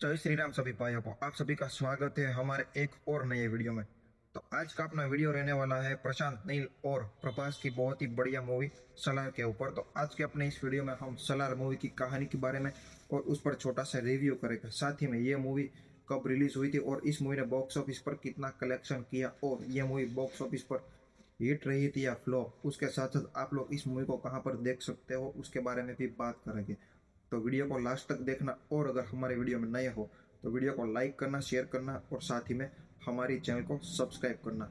जय श्री राम सभी भाइयों को आप सभी का स्वागत है हमारे एक और नए वीडियो में। तो आज का अपना वीडियो रहने वाला है प्रशांत नील और प्रभास की बहुत ही बढ़िया मूवी सलार के ऊपर। तो आज के अपने इस वीडियो में हम सलार मूवी की कहानी के बारे में और उस पर छोटा सा रिव्यू करेंगे। साथ ही में ये मूवी कब रिलीज हुई थी और इस मूवी ने बॉक्स ऑफिस पर कितना कलेक्शन किया और ये मूवी बॉक्स ऑफिस पर हिट रही थी या फ्लॉप, उसके साथ साथ आप लोग इस मूवी को कहाँ पर देख सकते हो उसके बारे में भी बात करेंगे। तो वीडियो को लास्ट तक देखना और अगर हमारे वीडियो में नए हो तो वीडियो को लाइक करना, शेयर करना और साथ ही में हमारी चैनल को सब्सक्राइब करना।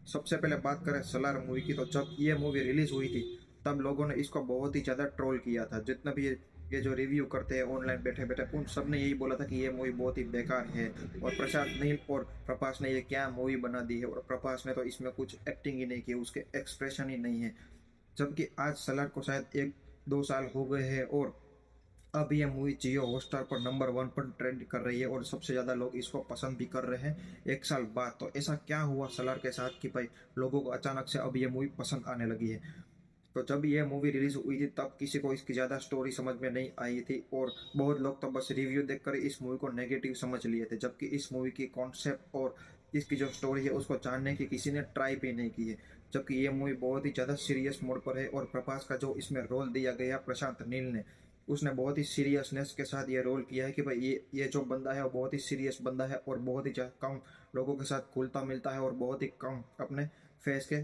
सबसे पहले बात करें सलार मूवी की, तो जब ये मूवी रिलीज हुई थी तब लोगों ने इसको बहुत ही ज़्यादा ट्रोल किया था। जितना भी ये जो रिव्यू करते हैं ऑनलाइन बैठे बैठे, उन सब ने यही बोला था कि ये मूवी बहुत ही बेकार है और प्रशांत नील और प्रभास ने ये क्या मूवी बना दी है, और प्रभास ने तो इसमें कुछ एक्टिंग ही नहीं की, उसके एक्सप्रेशन ही नहीं है। जबकि आज सलार को शायद 1-2 साल हो गए हैं और अब ये मूवी जियो हॉटस्टार पर नंबर 1 पर ट्रेंड कर रही है और सबसे ज़्यादा लोग इसको पसंद भी कर रहे हैं 1 साल बाद। तो ऐसा क्या हुआ सलार के साथ कि भाई लोगों को अचानक से अब ये मूवी पसंद आने लगी है। तो जब ये मूवी रिलीज हुई थी तब किसी को इसकी ज़्यादा स्टोरी समझ में नहीं आई थी और बहुत लोग तो बस रिव्यू देखकर इस मूवी को नेगेटिव समझ लिए थे, जबकि इस मूवी की कॉन्सेप्ट और इसकी जो स्टोरी है उसको जानने की किसी ने ट्राई भी नहीं की है। जबकि ये मूवी बहुत ही ज़्यादा सीरियस मोड पर है और प्रभास का जो इसमें रोल दिया गया प्रशांत नील ने, उसने बहुत ही सीरियसनेस के साथ ये रोल किया है कि भाई ये जो बंदा है वो बहुत ही सीरियस बंदा है और बहुत ही कम लोगों के साथ घुलता मिलता है और बहुत ही कम अपने फेस के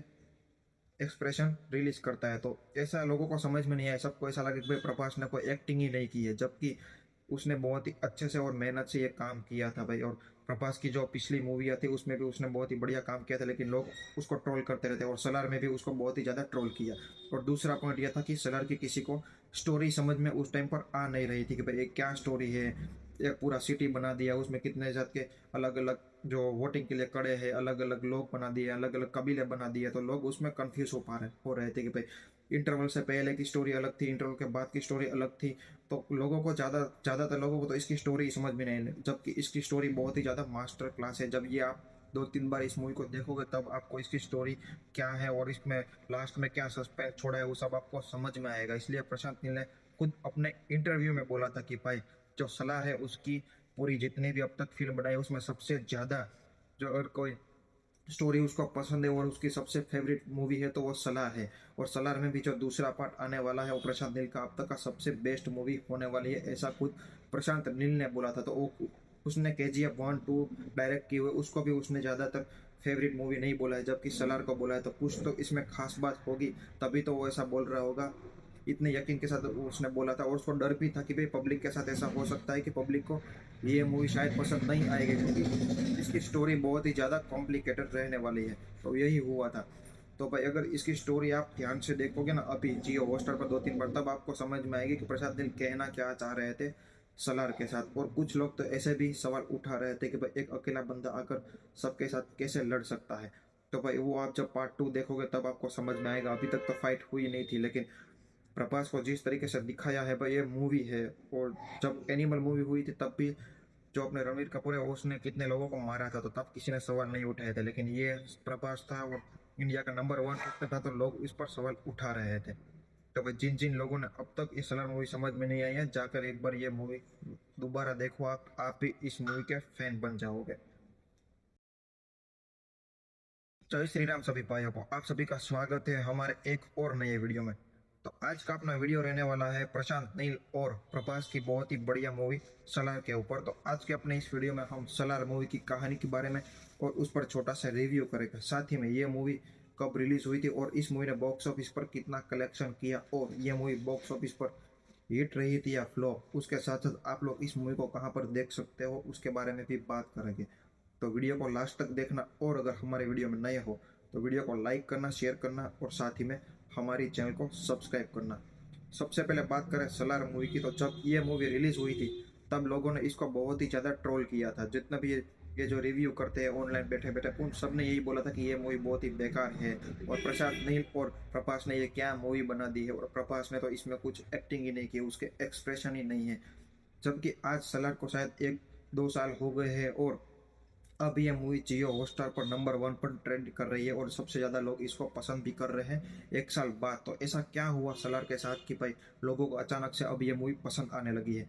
एक्सप्रेशन रिलीज करता है। तो ऐसा लोगों को समझ में नहीं आया, सबको ऐसा लगा कि भाई प्रभास ने कोई एक्टिंग ही नहीं की है, जबकि उसने बहुत ही अच्छे से और मेहनत से ये काम किया था भाई। और प्रभास की जो पिछली मूवियाँ थी उसमें भी उसने बहुत ही बढ़िया काम किया था, लेकिन लोग उसको ट्रोल करते रहते और सलार में भी उसको बहुत ही ज़्यादा ट्रोल किया। और दूसरा पॉइंट यह था कि सलार की किसी को स्टोरी समझ में उस टाइम पर आ नहीं रही थी कि भाई ये क्या स्टोरी है। एक पूरा सिटी बना दिया, उसमें कितने जात के अलग अलग जो वोटिंग के लिए खड़े हैं, अलग अलग लोग बना दिए, अलग अलग कबीले बना दिए, तो लोग उसमें कंफ्यूज हो रहे थे कि भाई इंटरवल से पहले की स्टोरी अलग थी, इंटरवल के बाद की स्टोरी अलग थी। तो लोगों को ज़्यादातर लोगों को तो इसकी स्टोरी समझ में नहीं आई, जबकि इसकी स्टोरी बहुत ही ज़्यादा मास्टर क्लास है। जब ये आप 2-3 बार इस मूवी को देखोगे तब आपको इसकी स्टोरी क्या है और इसमें लास्ट में क्या सस्पेंस छोड़ा है वो सब आपको समझ में आएगा। इसलिए प्रशांत नील ने खुद अपने इंटरव्यू में बोला था कि भाई जो सलार है उसकी पूरी जितनी भी अब तक फिल्म बनाई उसमें सबसे ज़्यादा जो अगर कोई स्टोरी उसको पसंद है और उसकी सबसे फेवरेट मूवी है तो वो सलार है। और सलार में भी जो दूसरा पार्ट आने वाला है वो प्रशांत नील का अब तक का सबसे बेस्ट मूवी होने वाली है, ऐसा खुद प्रशांत नील ने बोला था। तो वो उसने KGF 1-2 डायरेक्ट की हुई, उसको भी उसने ज़्यादातर फेवरेट मूवी नहीं बोला है, जबकि सलार को बोला है। तो कुछ तो इसमें खास बात होगी तभी तो वो ऐसा बोल रहा होगा, इतने यकीन के साथ उसने बोला था। और उसको डर भी था कि भाई पब्लिक के साथ ऐसा हो सकता है कि पब्लिक को ये मूवी शायद पसंद नहीं आएगी, क्योंकि इसकी स्टोरी बहुत ही ज़्यादा कॉम्प्लिकेटेड रहने वाली है। तो यही हुआ था। तो भाई अगर इसकी स्टोरी आप ध्यान से देखोगे ना अभी जियो हॉटस्टार पर 2-3 बार, तब आपको समझ में आएगी कि प्रशांत नील कहना क्या चाह रहे थे सलार के साथ। और कुछ लोग तो ऐसे भी सवाल उठा रहे थे कि भाई एक अकेला बंदा आकर सबके साथ कैसे लड़ सकता है। तो भाई वो आप जब पार्ट 2 देखोगे तब आपको समझ में आएगा। अभी तक तो फाइट हुई नहीं थी, लेकिन प्रभास को जिस तरीके से दिखाया है भाई ये मूवी है। और जब एनिमल मूवी हुई थी तब भी जो अपने रणवीर कपूर है उसने कितने लोगों को मारा था, तो तब किसी ने सवाल नहीं उठाए थे, लेकिन ये प्रभास था और इंडिया का नंबर 1 एक्टर था तो लोग इस पर सवाल उठा रहे थे। तो भाई जिन जिन लोगों ने अब तक ये सलार मूवी समझ में नहीं आई है, जाकर एक बार ये मूवी दोबारा देखो, आप भी इस मूवी के फैन बन जाओगे। जय श्री राम सभी भाइयों को आप सभी का स्वागत है हमारे एक और नए वीडियो में। तो आज का अपना वीडियो रहने वाला है प्रशांत नील और प्रभास की बहुत ही बढ़िया मूवी सलार के ऊपर। तो आज के अपने इस वीडियो में हम सलार मूवी की कहानी के बारे में और उस पर छोटा सा रिव्यू करेंगे। साथ ही में ये मूवी कब रिलीज हुई थी और इस मूवी ने बॉक्स ऑफिस पर कितना कलेक्शन किया और ये मूवी बॉक्स ऑफिस पर हिट रही थी या फ्लॉप, उसके साथ साथ आप लोग इस मूवी को कहाँ पर देख सकते हो उसके बारे में भी बात करेंगे। तो वीडियो को लास्ट तक देखना और अगर हमारे वीडियो में नए हो तो वीडियो को लाइक करना, शेयर करना और साथ ही में हमारी चैनल को सब्सक्राइब करना। सबसे पहले बात करें सलार मूवी की, तो जब ये मूवी रिलीज हुई थी तब लोगों ने इसको बहुत ही ज़्यादा ट्रोल किया था। जितना भी ये जो रिव्यू करते हैं ऑनलाइन बैठे बैठे, उन सब ने यही बोला था कि ये मूवी बहुत ही बेकार है और प्रशांत नील और प्रभास ने ये क्या मूवी बना दी है, और प्रभास ने तो इसमें कुछ एक्टिंग ही नहीं की, उसके एक्सप्रेशन ही नहीं है। जबकि आज सलार को शायद 1-2 साल हो गए हैं और अब ये मूवी जियो हॉटस्टार पर नंबर 1 पर ट्रेंड कर रही है और सबसे ज़्यादा लोग इसको पसंद भी कर रहे हैं 1 साल बाद। तो ऐसा क्या हुआ सलार के साथ कि भाई लोगों को अचानक से अब ये मूवी पसंद आने लगी है।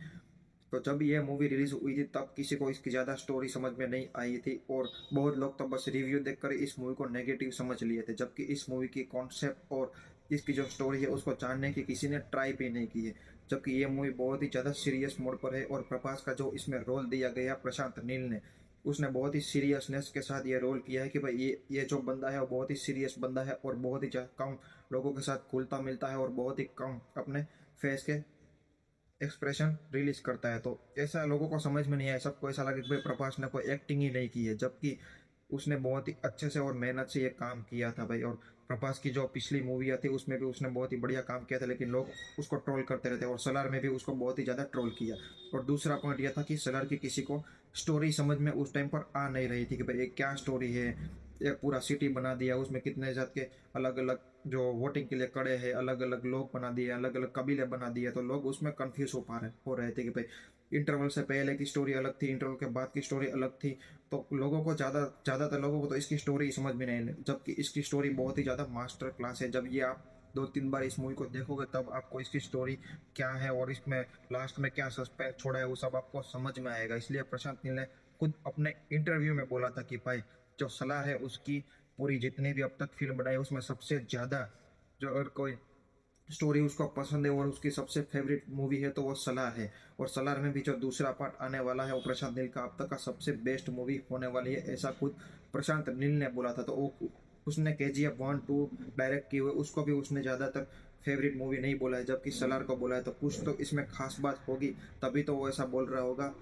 तो जब ये मूवी रिलीज हुई थी तब किसी को इसकी ज़्यादा स्टोरी समझ में नहीं आई थी और बहुत लोग तो बस रिव्यू देखकर इस मूवी को नेगेटिव समझ लिए थे, जबकि इस मूवी की कॉन्सेप्ट और इसकी जो स्टोरी है उसको जानने की किसी ने ट्राई भी नहीं की है। जबकि ये मूवी बहुत ही ज़्यादा सीरियस मोड पर है और प्रभास का जो इसमें रोल दिया गया प्रशांत नील ने, उसने बहुत ही सीरियसनेस के साथ ये रोल किया है कि भाई ये जो बंदा है वो बहुत ही सीरियस बंदा है और बहुत ही कम लोगों के साथ घुलता मिलता है और बहुत ही कम अपने फेस के एक्सप्रेशन रिलीज करता है। तो ऐसा लोगों को समझ में नहीं आया, सबको ऐसा लगा कि भाई प्रभास ने कोई एक्टिंग ही नहीं की है, जबकि उसने बहुत ही अच्छे से और मेहनत से ये काम किया था भाई। और प्रभास की जो पिछली मूवियाँ थी उसमें भी उसने बहुत ही बढ़िया काम किया था, लेकिन लोग उसको ट्रोल करते रहते और सलार में भी उसको बहुत ही ज़्यादा ट्रोल किया। और दूसरा पॉइंट यह था कि सलार की किसी को स्टोरी समझ में उस टाइम पर आ नहीं रही थी कि भाई ये क्या स्टोरी है। एक पूरा सिटी बना दिया, उसमें कितने जात के अलग अलग जो वोटिंग के लिए खड़े हैं, अलग अलग लोग बना दिए, अलग अलग कबीले बना दिए, तो लोग उसमें कंफ्यूज हो रहे थे कि भाई इंटरवल से पहले की स्टोरी अलग थी, इंटरवल के बाद की स्टोरी अलग थी। तो लोगों को ज़्यादातर लोगों को तो इसकी स्टोरी समझ में नहीं आई, जबकि इसकी स्टोरी बहुत ही ज़्यादा मास्टर क्लास है। जब ये आप 2-3 बार इस मूवी को देखोगे तब आपको इसकी स्टोरी क्या है और इसमें लास्ट में क्या सस्पेंस छोड़ा है वो सब आपको समझ में आएगा। इसलिए प्रशांत नील ने खुद अपने इंटरव्यू में बोला था कि भाई जो सलार है उसकी पूरी जितनी भी अब तक फिल्म बनाई उसमें सबसे ज़्यादा जो अगर कोई स्टोरी उसको पसंद है और उसकी सबसे फेवरेट मूवी है तो वो सलार है। और सलार में भी जो दूसरा पार्ट आने वाला है वो प्रशांत नील का अब तक का सबसे बेस्ट मूवी होने वाली है, ऐसा खुद प्रशांत नील ने बोला था। तो वो उसने KGF 1-2 डायरेक्ट की हुई, उसको भी उसने ज़्यादातर फेवरेट मूवी नहीं बोला है, जबकि सलार को बोला है। तो कुछ तो इसमें खास बात होगी, तभी तो वो ऐसा बोल रहा होगा।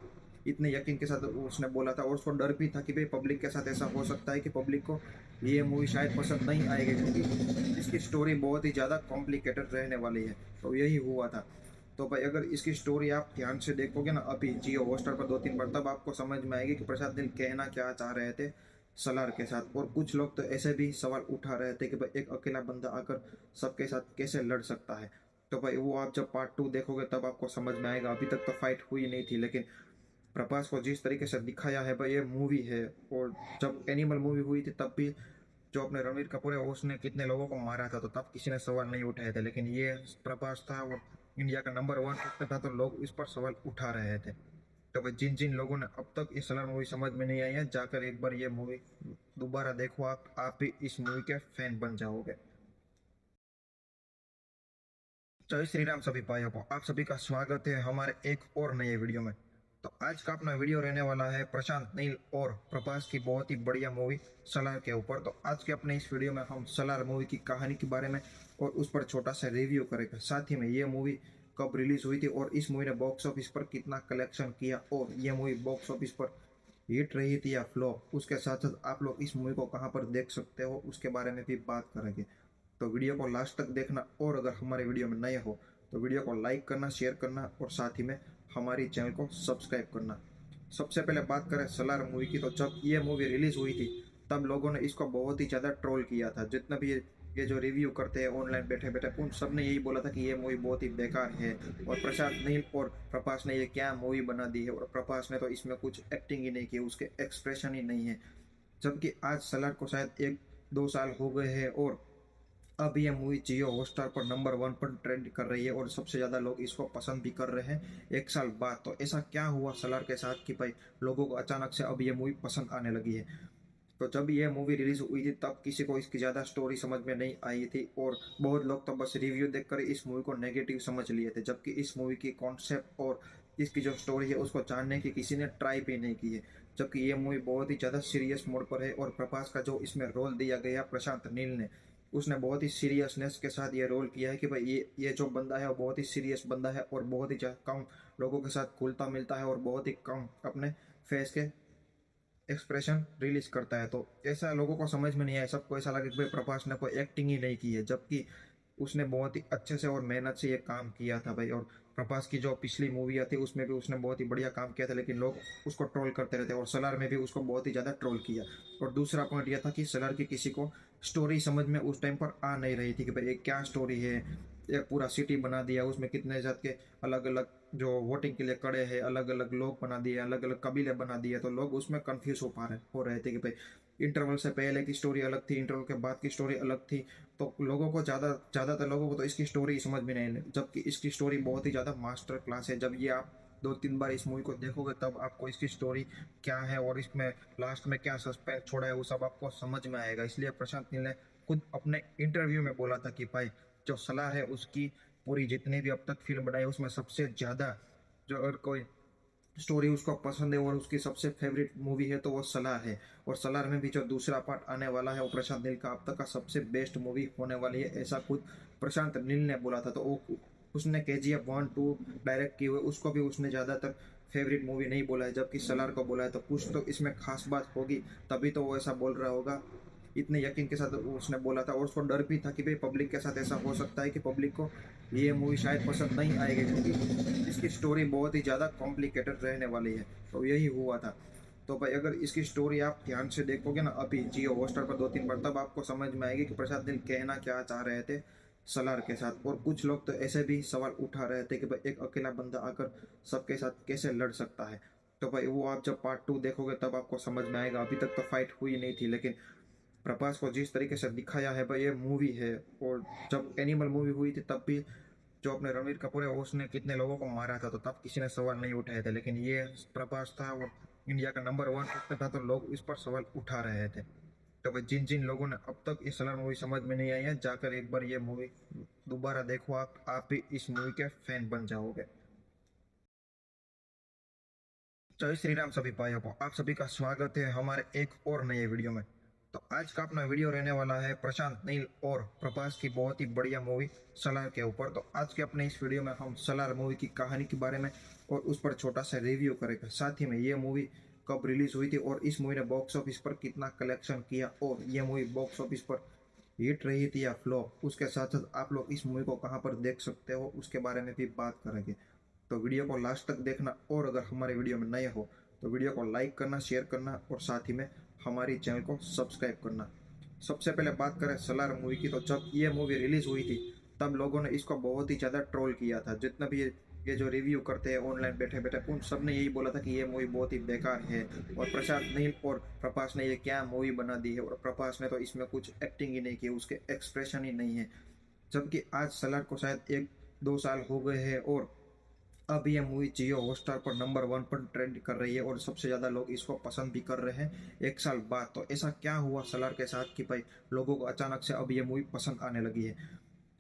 इतने यकीन के साथ उसने बोला था और उसको डर भी था कि भाई पब्लिक के साथ ऐसा हो सकता है कि पब्लिक को ये मूवी शायद पसंद नहीं आएगी, क्योंकि इसकी स्टोरी बहुत ही ज़्यादा कॉम्प्लिकेटेड रहने वाली है। तो यही हुआ था। तो भाई अगर इसकी स्टोरी आप ध्यान से देखोगे ना अभी जियो हॉटस्टार पर 2-3 बार, तब आपको समझ में आएगी कि प्रशांत नील कहना क्या चाह रहे थे सलार के साथ। और कुछ लोग तो ऐसे भी सवाल उठा रहे थे कि भाई एक अकेला बंदा आकर सबके साथ कैसे लड़ सकता है। तो भाई वो आप जब पार्ट 2 देखोगे तब आपको समझ में आएगा। अभी तक तो फाइट हुई नहीं थी, लेकिन प्रभास को जिस तरीके से दिखाया है भाई ये मूवी है। और जब एनिमल मूवी हुई थी तब भी जो अपने रणवीर कपूर है उसने कितने लोगों को मारा था, तो तब किसी ने सवाल नहीं उठाए थे, लेकिन ये प्रभास था और इंडिया का नंबर 1 एक्टर था तो लोग इस पर सवाल उठा रहे थे। तो भाई जिन जिन लोगों ने अब तक ये सलार मूवी समझ में नहीं आई है, जाकर एक बार ये मूवी दोबारा देखो, आप भी इस मूवी के फैन बन जाओगे। जय श्री राम सभी भाइयों को, आप सभी का स्वागत है हमारे एक और नए वीडियो में। तो आज का अपना वीडियो रहने वाला है प्रशांत नील और प्रभास की बहुत ही बढ़िया मूवी सलार के ऊपर। तो आज के अपने इस वीडियो में हम सलार मूवी की कहानी के बारे में और उस पर छोटा सा रिव्यू करेंगे। साथ ही में ये मूवी कब रिलीज हुई थी और इस मूवी ने बॉक्स ऑफिस पर कितना कलेक्शन किया और ये मूवी बॉक्स ऑफिस पर हिट रही थी या फ्लॉप, उसके साथ साथ आप लोग इस मूवी को कहाँ पर देख सकते हो उसके बारे में भी बात करेंगे। तो वीडियो को लास्ट तक देखना और अगर हमारे वीडियो में नए हो तो वीडियो को लाइक करना, शेयर करना और साथ ही में हमारी चैनल को सब्सक्राइब करना। सबसे पहले बात करें सलार मूवी की, तो जब ये मूवी रिलीज हुई थी तब लोगों ने इसको बहुत ही ज़्यादा ट्रोल किया था। जितना भी ये जो रिव्यू करते हैं ऑनलाइन बैठे बैठे, उन सब ने यही बोला था कि ये मूवी बहुत ही बेकार है और प्रशांत नील और प्रभास ने ये क्या मूवी बना दी है, और प्रभास ने तो इसमें कुछ एक्टिंग ही नहीं की, उसके एक्सप्रेशन ही नहीं है। जबकि आज सलार को शायद 1-2 साल हो गए हैं और अब ये मूवी जियो हॉटस्टार पर नंबर 1 पर ट्रेंड कर रही है और सबसे ज़्यादा लोग इसको पसंद भी कर रहे हैं 1 साल बाद। तो ऐसा क्या हुआ सलार के साथ कि भाई लोगों को अचानक से अब ये मूवी पसंद आने लगी है। तो जब ये मूवी रिलीज हुई थी तब किसी को इसकी ज़्यादा स्टोरी समझ में नहीं आई थी और बहुत लोग तो बस रिव्यू देखकर इस मूवी को नेगेटिव समझ लिए थे, जबकि इस मूवी की कॉन्सेप्ट और इसकी जो स्टोरी है उसको जानने की किसी ने ट्राई भी नहीं की है। जबकि ये मूवी बहुत ही ज़्यादा सीरियस मोड पर है और प्रभास का जो इसमें रोल दिया गया प्रशांत नील ने, उसने बहुत ही सीरियसनेस के साथ ये रोल किया है कि भाई ये जो बंदा है वो बहुत ही सीरियस बंदा है और बहुत ही कम लोगों के साथ घुलता मिलता है और बहुत ही कम अपने फेस के एक्सप्रेशन रिलीज करता है। तो ऐसा लोगों को समझ में नहीं आया, सबको ऐसा लगा कि भाई प्रभास ने कोई एक्टिंग ही नहीं की है, जबकि उसने बहुत ही अच्छे से और मेहनत से ये काम किया था भाई। और प्रभास की जो पिछली मूवियाँ थी उसमें भी उसने बहुत ही बढ़िया काम किया था, लेकिन लोग उसको ट्रोल करते रहते और सलार में भी उसको बहुत ही ज़्यादा ट्रोल किया। और दूसरा पॉइंट यह था कि सलार की किसी को स्टोरी समझ में उस टाइम पर आ नहीं रही थी कि भाई ये क्या स्टोरी है। एक पूरा सिटी बना दिया, उसमें कितने जात के अलग अलग जो वोटिंग के लिए खड़े हैं, अलग अलग लोग बना दिए, अलग अलग कबीले बना दिए, तो लोग उसमें कंफ्यूज हो रहे थे कि भाई इंटरवल से पहले की स्टोरी अलग थी, इंटरवल के बाद की स्टोरी अलग थी। तो लोगों को ज़्यादातर लोगों को तो इसकी स्टोरी समझ में नहीं आई, जबकि इसकी स्टोरी बहुत ही ज़्यादा मास्टर क्लास है। जब ये आप 2-3 बार इस मूवी को देखोगे तब आपको इसकी स्टोरी क्या है और इसमें लास्ट में क्या सस्पेंस छोड़ा है वो सब आपको समझ में आएगा। इसलिए प्रशांत नील ने खुद अपने इंटरव्यू में बोला था कि भाई जो सलार है उसकी पूरी जितनी भी अब तक फिल्म बनाई उसमें सबसे ज़्यादा जो अगर कोई स्टोरी उसको पसंद है और उसकी सबसे फेवरेट मूवी है तो वो सलार है। और सलार में भी जो दूसरा पार्ट आने वाला है वो प्रशांत नील का अब तक का सबसे बेस्ट मूवी होने वाली है, ऐसा खुद प्रशांत नील ने बोला था। तो वो उसने KGF 1-2 डायरेक्ट की हुई, उसको भी उसने ज़्यादातर फेवरेट मूवी नहीं बोला है, जबकि सलार को बोला है। तो कुछ तो इसमें खास बात होगी, तभी तो वो ऐसा बोल रहा होगा। इतने यकीन के साथ उसने बोला था और उसको डर भी था कि भाई पब्लिक के साथ ऐसा हो सकता है कि पब्लिक को ये मूवी शायद पसंद नहीं आएगी, क्योंकि इसकी स्टोरी बहुत ही ज़्यादा कॉम्प्लिकेटेड रहने वाली है। तो यही हुआ था। तो भाई अगर इसकी स्टोरी आप ध्यान से देखोगे ना अभी जियो हॉटस्टार पर 2-3 बार, तब आपको समझ में आएगी कि प्रसाद नील कहना क्या चाह रहे थे सलार के साथ। और कुछ लोग तो ऐसे भी सवाल उठा रहे थे कि भाई एक अकेला बंदा आकर सबके साथ कैसे लड़ सकता है। तो भाई वो आप जब पार्ट 2 देखोगे तब आपको समझ में आएगा। अभी तक तो फाइट हुई नहीं थी, लेकिन प्रभास को जिस तरीके से दिखाया है भाई ये मूवी है। और जब एनिमल मूवी हुई थी तब भी जो अपने रणवीर कपूर है उसने कितने लोगों को मारा था, तो तब किसी ने सवाल नहीं उठाए थे। लेकिन ये प्रभास था और इंडिया का नंबर 1 एक्टर था, तो लोग इस पर सवाल उठा रहे थे। तो भाई जिन जिन लोगों ने अब तक ये सलार मूवी समझ में नहीं आई है, जाकर एक बार ये मूवी दोबारा देखो, आप भी इस मूवी के फैन बन जाओगे। जय श्री राम सभी भाइयों को, आप सभी का स्वागत है हमारे एक और नए वीडियो में। तो आज का अपना वीडियो रहने वाला है प्रशांत नील और प्रभास की बहुत ही बढ़िया मूवी सलार के ऊपर। तो आज के अपने इस वीडियो में हम सलार मूवी की कहानी के बारे में और उस पर छोटा सा रिव्यू करेंगे। साथ ही में ये मूवी कब रिलीज हुई थी और इस मूवी ने बॉक्स ऑफिस पर कितना कलेक्शन किया और ये मूवी बॉक्स ऑफिस पर हिट रही थी या फ्लॉप, उसके साथ साथ आप लोग इस मूवी को कहाँ पर देख सकते हो उसके बारे में भी बात करेंगे। तो वीडियो को लास्ट तक देखना और अगर हमारे वीडियो में नए हो तो वीडियो को लाइक करना, शेयर करना और साथ ही में हमारी चैनल को सब्सक्राइब करना। सबसे पहले बात करें सलार मूवी की, तो जब ये मूवी रिलीज हुई थी तब लोगों ने इसको बहुत ही ज़्यादा ट्रोल किया था। जितना भी ये जो रिव्यू करते हैं ऑनलाइन बैठे बैठे, उन सब ने यही बोला था कि ये मूवी बहुत ही बेकार है और प्रशांत नील और प्रभास ने ये क्या मूवी बना दी है, और प्रभास ने तो इसमें कुछ एक्टिंग ही नहीं की, उसके एक्सप्रेशन ही नहीं है। जबकि आज सलार को शायद 1-2 साल हो गए हैं और अब ये मूवी जियो हॉटस्टार पर नंबर 1 पर ट्रेंड कर रही है और सबसे ज़्यादा लोग इसको पसंद भी कर रहे हैं 1 साल बाद। तो ऐसा क्या हुआ सलार के साथ कि भाई लोगों को अचानक से अब ये मूवी पसंद आने लगी है।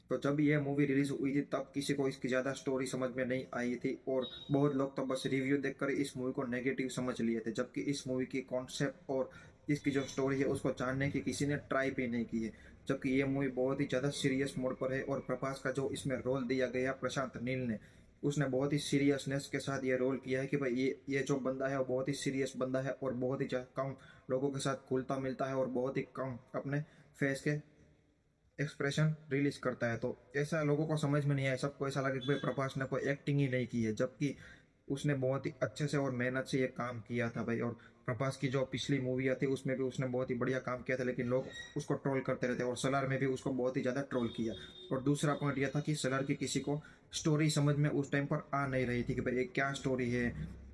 तो जब ये मूवी रिलीज हुई थी तब किसी को इसकी ज़्यादा स्टोरी समझ में नहीं आई थी और बहुत लोग तो बस रिव्यू देखकर इस मूवी को नेगेटिव समझ लिए थे, जबकि इस मूवी की कॉन्सेप्ट और इसकी जो स्टोरी है उसको जानने की किसी ने ट्राई भी नहीं की है। जबकि ये मूवी बहुत ही ज़्यादा सीरियस मोड पर है और प्रभास का जो इसमें रोल दिया गया प्रशांत नील ने, उसने बहुत ही सीरियसनेस के साथ ये रोल किया है कि भाई ये जो बंदा है वो बहुत ही सीरियस बंदा है और बहुत ही कम लोगों के साथ घुलता मिलता है और बहुत ही कम अपने फेस के एक्सप्रेशन रिलीज करता है। तो ऐसा लोगों को समझ में नहीं आया, सबको ऐसा लगा कि भाई प्रभास ने कोई एक्टिंग ही नहीं की है, जबकि उसने बहुत ही अच्छे से और मेहनत से ये काम किया था भाई। और प्रभास की जो पिछली मूवियाँ थी उसमें भी उसने बहुत ही बढ़िया काम किया था, लेकिन लोग उसको ट्रोल करते रहते और सलार में भी उसको बहुत ही ज़्यादा ट्रोल किया। और दूसरा पॉइंट यह था कि सलार की किसी को स्टोरी समझ में उस टाइम पर आ नहीं रही थी कि भाई ये क्या स्टोरी है।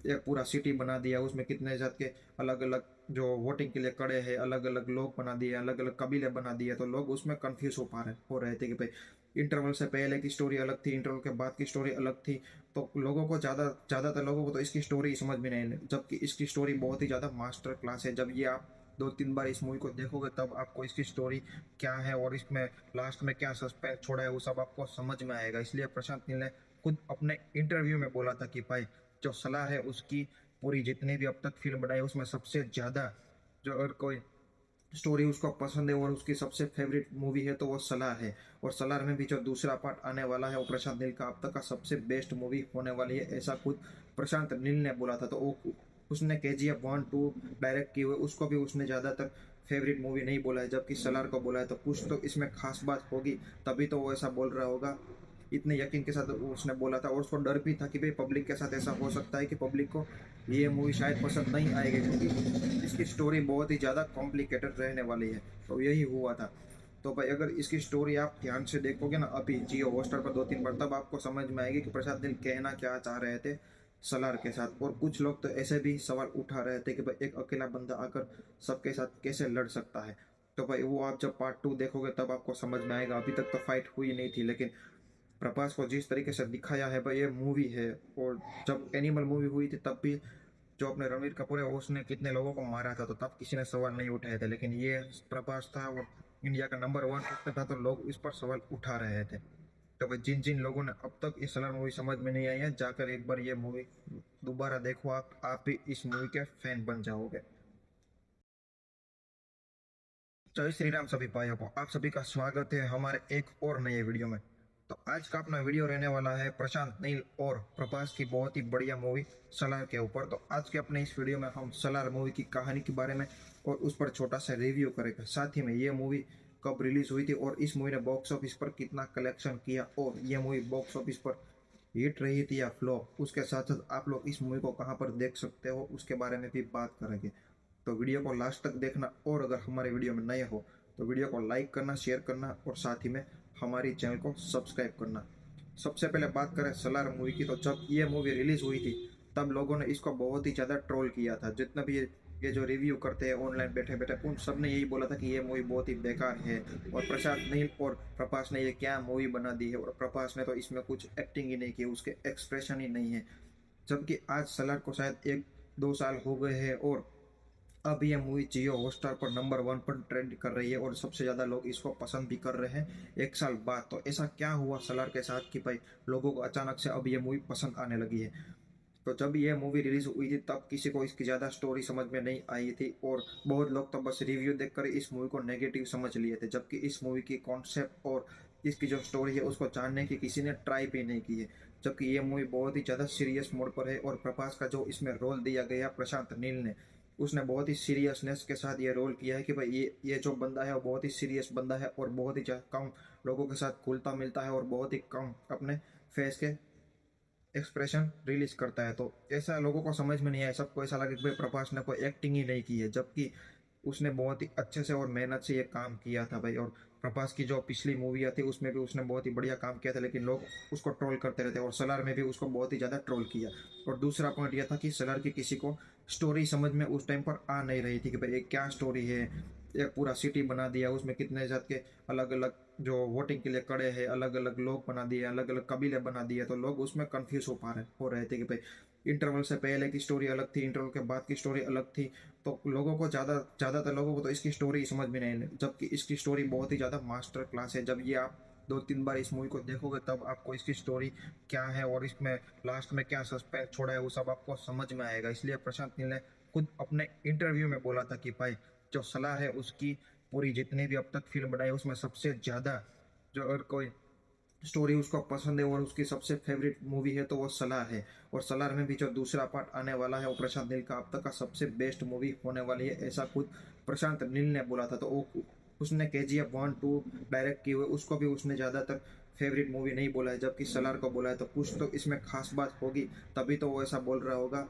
एक पूरा सिटी बना दिया, उसमें कितने जात के अलग अलग जो वोटिंग के लिए खड़े हैं, अलग अलग लोग बना दिए, अलग अलग कबीले बना दिए। तो लोग उसमें कंफ्यूज हो रहे थे कि भाई इंटरवल से पहले की स्टोरी अलग थी, इंटरवल के बाद की स्टोरी अलग थी। तो लोगों को ज़्यादातर लोगों को तो इसकी स्टोरी समझ में नहीं आई, जबकि इसकी स्टोरी बहुत ही ज़्यादा मास्टर क्लास है। जब ये आप 2-3 बार इस मूवी को देखोगे तब आपको इसकी स्टोरी क्या है और इसमें लास्ट में क्या सस्पेंस छोड़ा है वो सब आपको समझ में आएगा। इसलिए प्रशांत नील ने खुद अपने इंटरव्यू में बोला था कि भाई जो सलार है उसकी पूरी जितनी भी अब तक फिल्म बनाई उसमें सबसे ज़्यादा जो अगर कोई स्टोरी उसको पसंद है और उसकी सबसे फेवरेट मूवी है तो वो सलार है। और सलार में भी जो दूसरा पार्ट आने वाला है वो प्रशांत नील का अब तक का सबसे बेस्ट मूवी होने वाली है, ऐसा खुद प्रशांत नील ने बोला था। तो वो उसने KGF 1-2 डायरेक्ट की हुई, उसको भी उसने ज़्यादातर फेवरेट मूवी नहीं बोला है, जबकि सलार को बोला है। तो कुछ तो इसमें खास बात होगी, तभी तो वो ऐसा बोल रहा होगा। इतने यकीन के साथ उसने बोला था और उसको डर भी था कि भाई पब्लिक के साथ ऐसा हो सकता है कि पब्लिक को ये मूवी शायद पसंद नहीं आएगी, क्योंकि इसकी स्टोरी बहुत ही ज़्यादा कॉम्प्लिकेटेड रहने वाली है। तो यही हुआ था। तो भाई अगर इसकी स्टोरी आप ध्यान से देखोगे ना अभी जियो हॉटस्टार पर 2-3 बार, तब आपको समझ में आएगी कि प्रशांत नील कहना क्या चाह रहे थे सलार के साथ। और कुछ लोग तो ऐसे भी सवाल उठा रहे थे कि भाई एक अकेला बंदा आकर सबके साथ कैसे लड़ सकता है। तो भाई वो आप जब पार्ट 2 देखोगे तब आपको समझ में आएगा। अभी तक तो फाइट हुई नहीं थी, लेकिन प्रभास को जिस तरीके से दिखाया है भाई ये मूवी है। और जब एनिमल मूवी हुई थी तब भी जो अपने रणवीर कपूर है उसने कितने लोगों को मारा था, तो तब किसी ने सवाल नहीं उठाए थे। लेकिन ये प्रभास था और इंडिया का नंबर वन एक्टर था, तो लोग इस पर सवाल उठा रहे थे। तो भाई जिन जिन लोगों ने अब तक ये सलार मूवी समझ में नहीं आई है, जाकर एक बार ये मूवी दोबारा देखो, आप भी इस मूवी के फैन बन जाओगे। जय श्री राम सभी भाइयों को, आप सभी का स्वागत है हमारे एक और नए वीडियो में। तो आज का अपना वीडियो रहने वाला है प्रशांत नील और प्रभास की बहुत ही बढ़िया मूवी सलार के ऊपर। तो आज के अपने इस वीडियो में हम सलार मूवी की कहानी के बारे में और उस पर छोटा सा रिव्यू करेंगे। साथ ही में ये मूवी कब रिलीज हुई थी और इस मूवी ने बॉक्स ऑफिस पर कितना कलेक्शन किया और ये मूवी बॉक्स ऑफिस पर हिट रही थी या फ्लॉप, उसके साथ साथ आप लोग इस मूवी को कहाँ पर देख सकते हो उसके बारे में भी बात करेंगे। तो वीडियो को लास्ट तक देखना और अगर हमारे वीडियो में नए हो तो वीडियो को लाइक करना, शेयर करना और साथ ही में हमारी चैनल को सब्सक्राइब करना। सबसे पहले बात करें सलार मूवी की, तो जब ये मूवी रिलीज हुई थी तब लोगों ने इसको बहुत ही ज़्यादा ट्रोल किया था। जितना भी ये जो रिव्यू करते हैं ऑनलाइन बैठे बैठे, उन सब ने यही बोला था कि ये मूवी बहुत ही बेकार है और प्रशांत नील और प्रभास ने ये क्या मूवी बना दी है, और प्रभास ने तो इसमें कुछ एक्टिंग ही नहीं की, उसके एक्सप्रेशन ही नहीं है। जबकि आज सलार को शायद 1-2 साल हो गए हैं और अब ये मूवी जियो हॉटस्टार पर नंबर वन पर ट्रेंड कर रही है और सबसे ज़्यादा लोग इसको पसंद भी कर रहे हैं 1 साल बाद। तो ऐसा क्या हुआ सलार के साथ कि भाई लोगों को अचानक से अब ये मूवी पसंद आने लगी है। तो जब ये मूवी रिलीज हुई थी तब किसी को इसकी ज़्यादा स्टोरी समझ में नहीं आई थी और बहुत लोग तो बस रिव्यू देखकर इस मूवी को नेगेटिव समझ लिए थे, जबकि इस मूवी की कॉन्सेप्ट और इसकी जो स्टोरी है उसको जानने की किसी ने ट्राई भी नहीं की है। जबकि ये मूवी बहुत ही ज़्यादा सीरियस मोड पर है और प्रभास का जो इसमें रोल दिया गया प्रशांत नील ने, उसने बहुत ही सीरियसनेस के साथ ये रोल किया है कि भाई ये जो बंदा है वो बहुत ही सीरियस बंदा है और बहुत ही कम लोगों के साथ घुलता मिलता है और बहुत ही कम अपने फेस के एक्सप्रेशन रिलीज करता है। तो ऐसा लोगों को समझ में नहीं आया, सबको ऐसा लगा कि भाई प्रभास ने कोई एक्टिंग ही नहीं की है, जबकि उसने बहुत ही अच्छे से और मेहनत से ये काम किया था भाई। और प्रभास की जो पिछली मूवियाँ थी उसमें भी उसने बहुत ही बढ़िया काम किया था, लेकिन लोग उसको ट्रोल करते रहते और सलार में भी उसको बहुत ही ज़्यादा ट्रोल किया। और दूसरा पॉइंट यह था कि सलार की किसी को स्टोरी समझ में उस टाइम पर आ नहीं रही थी कि भाई ये क्या स्टोरी है। एक पूरा सिटी बना दिया, उसमें कितने जात के अलग अलग जो वोटिंग के लिए खड़े हैं, अलग अलग लोग बना दिए, अलग अलग कबीले बना दिए, तो लोग उसमें कंफ्यूज हो रहे थे कि भाई इंटरवल से पहले की स्टोरी अलग थी, इंटरवल के बाद की स्टोरी अलग थी। तो लोगों को ज़्यादातर लोगों को तो इसकी स्टोरी समझ में नहीं आई, जबकि इसकी स्टोरी बहुत ही ज़्यादा मास्टर क्लास है। जब ये आप 2-3 बार इस मूवी को देखोगे तब आपको इसकी स्टोरी क्या है और इसमें लास्ट में क्या सस्पेंस छोड़ा है वो सब आपको समझ में आएगा। इसलिए प्रशांत नील ने खुद अपने इंटरव्यू में बोला था कि भाई जो सलार है उसकी पूरी जितनी भी अब तक फिल्म बनाई उसमें सबसे ज़्यादा जो अगर कोई स्टोरी उसको पसंद है और उसकी सबसे फेवरेट मूवी है तो वो सलार है। और सलार में भी जो दूसरा पार्ट आने वाला है वो प्रशांत नील का अब तक का सबसे बेस्ट मूवी होने वाली है, ऐसा खुद प्रशांत नील ने बोला था। तो वो उसने KGF 1-2 डायरेक्ट की हुई, उसको भी उसने ज़्यादातर फेवरेट मूवी नहीं बोला है, जबकि सलार को बोला है। तो कुछ तो इसमें खास बात होगी, तभी तो वो ऐसा बोल रहा होगा,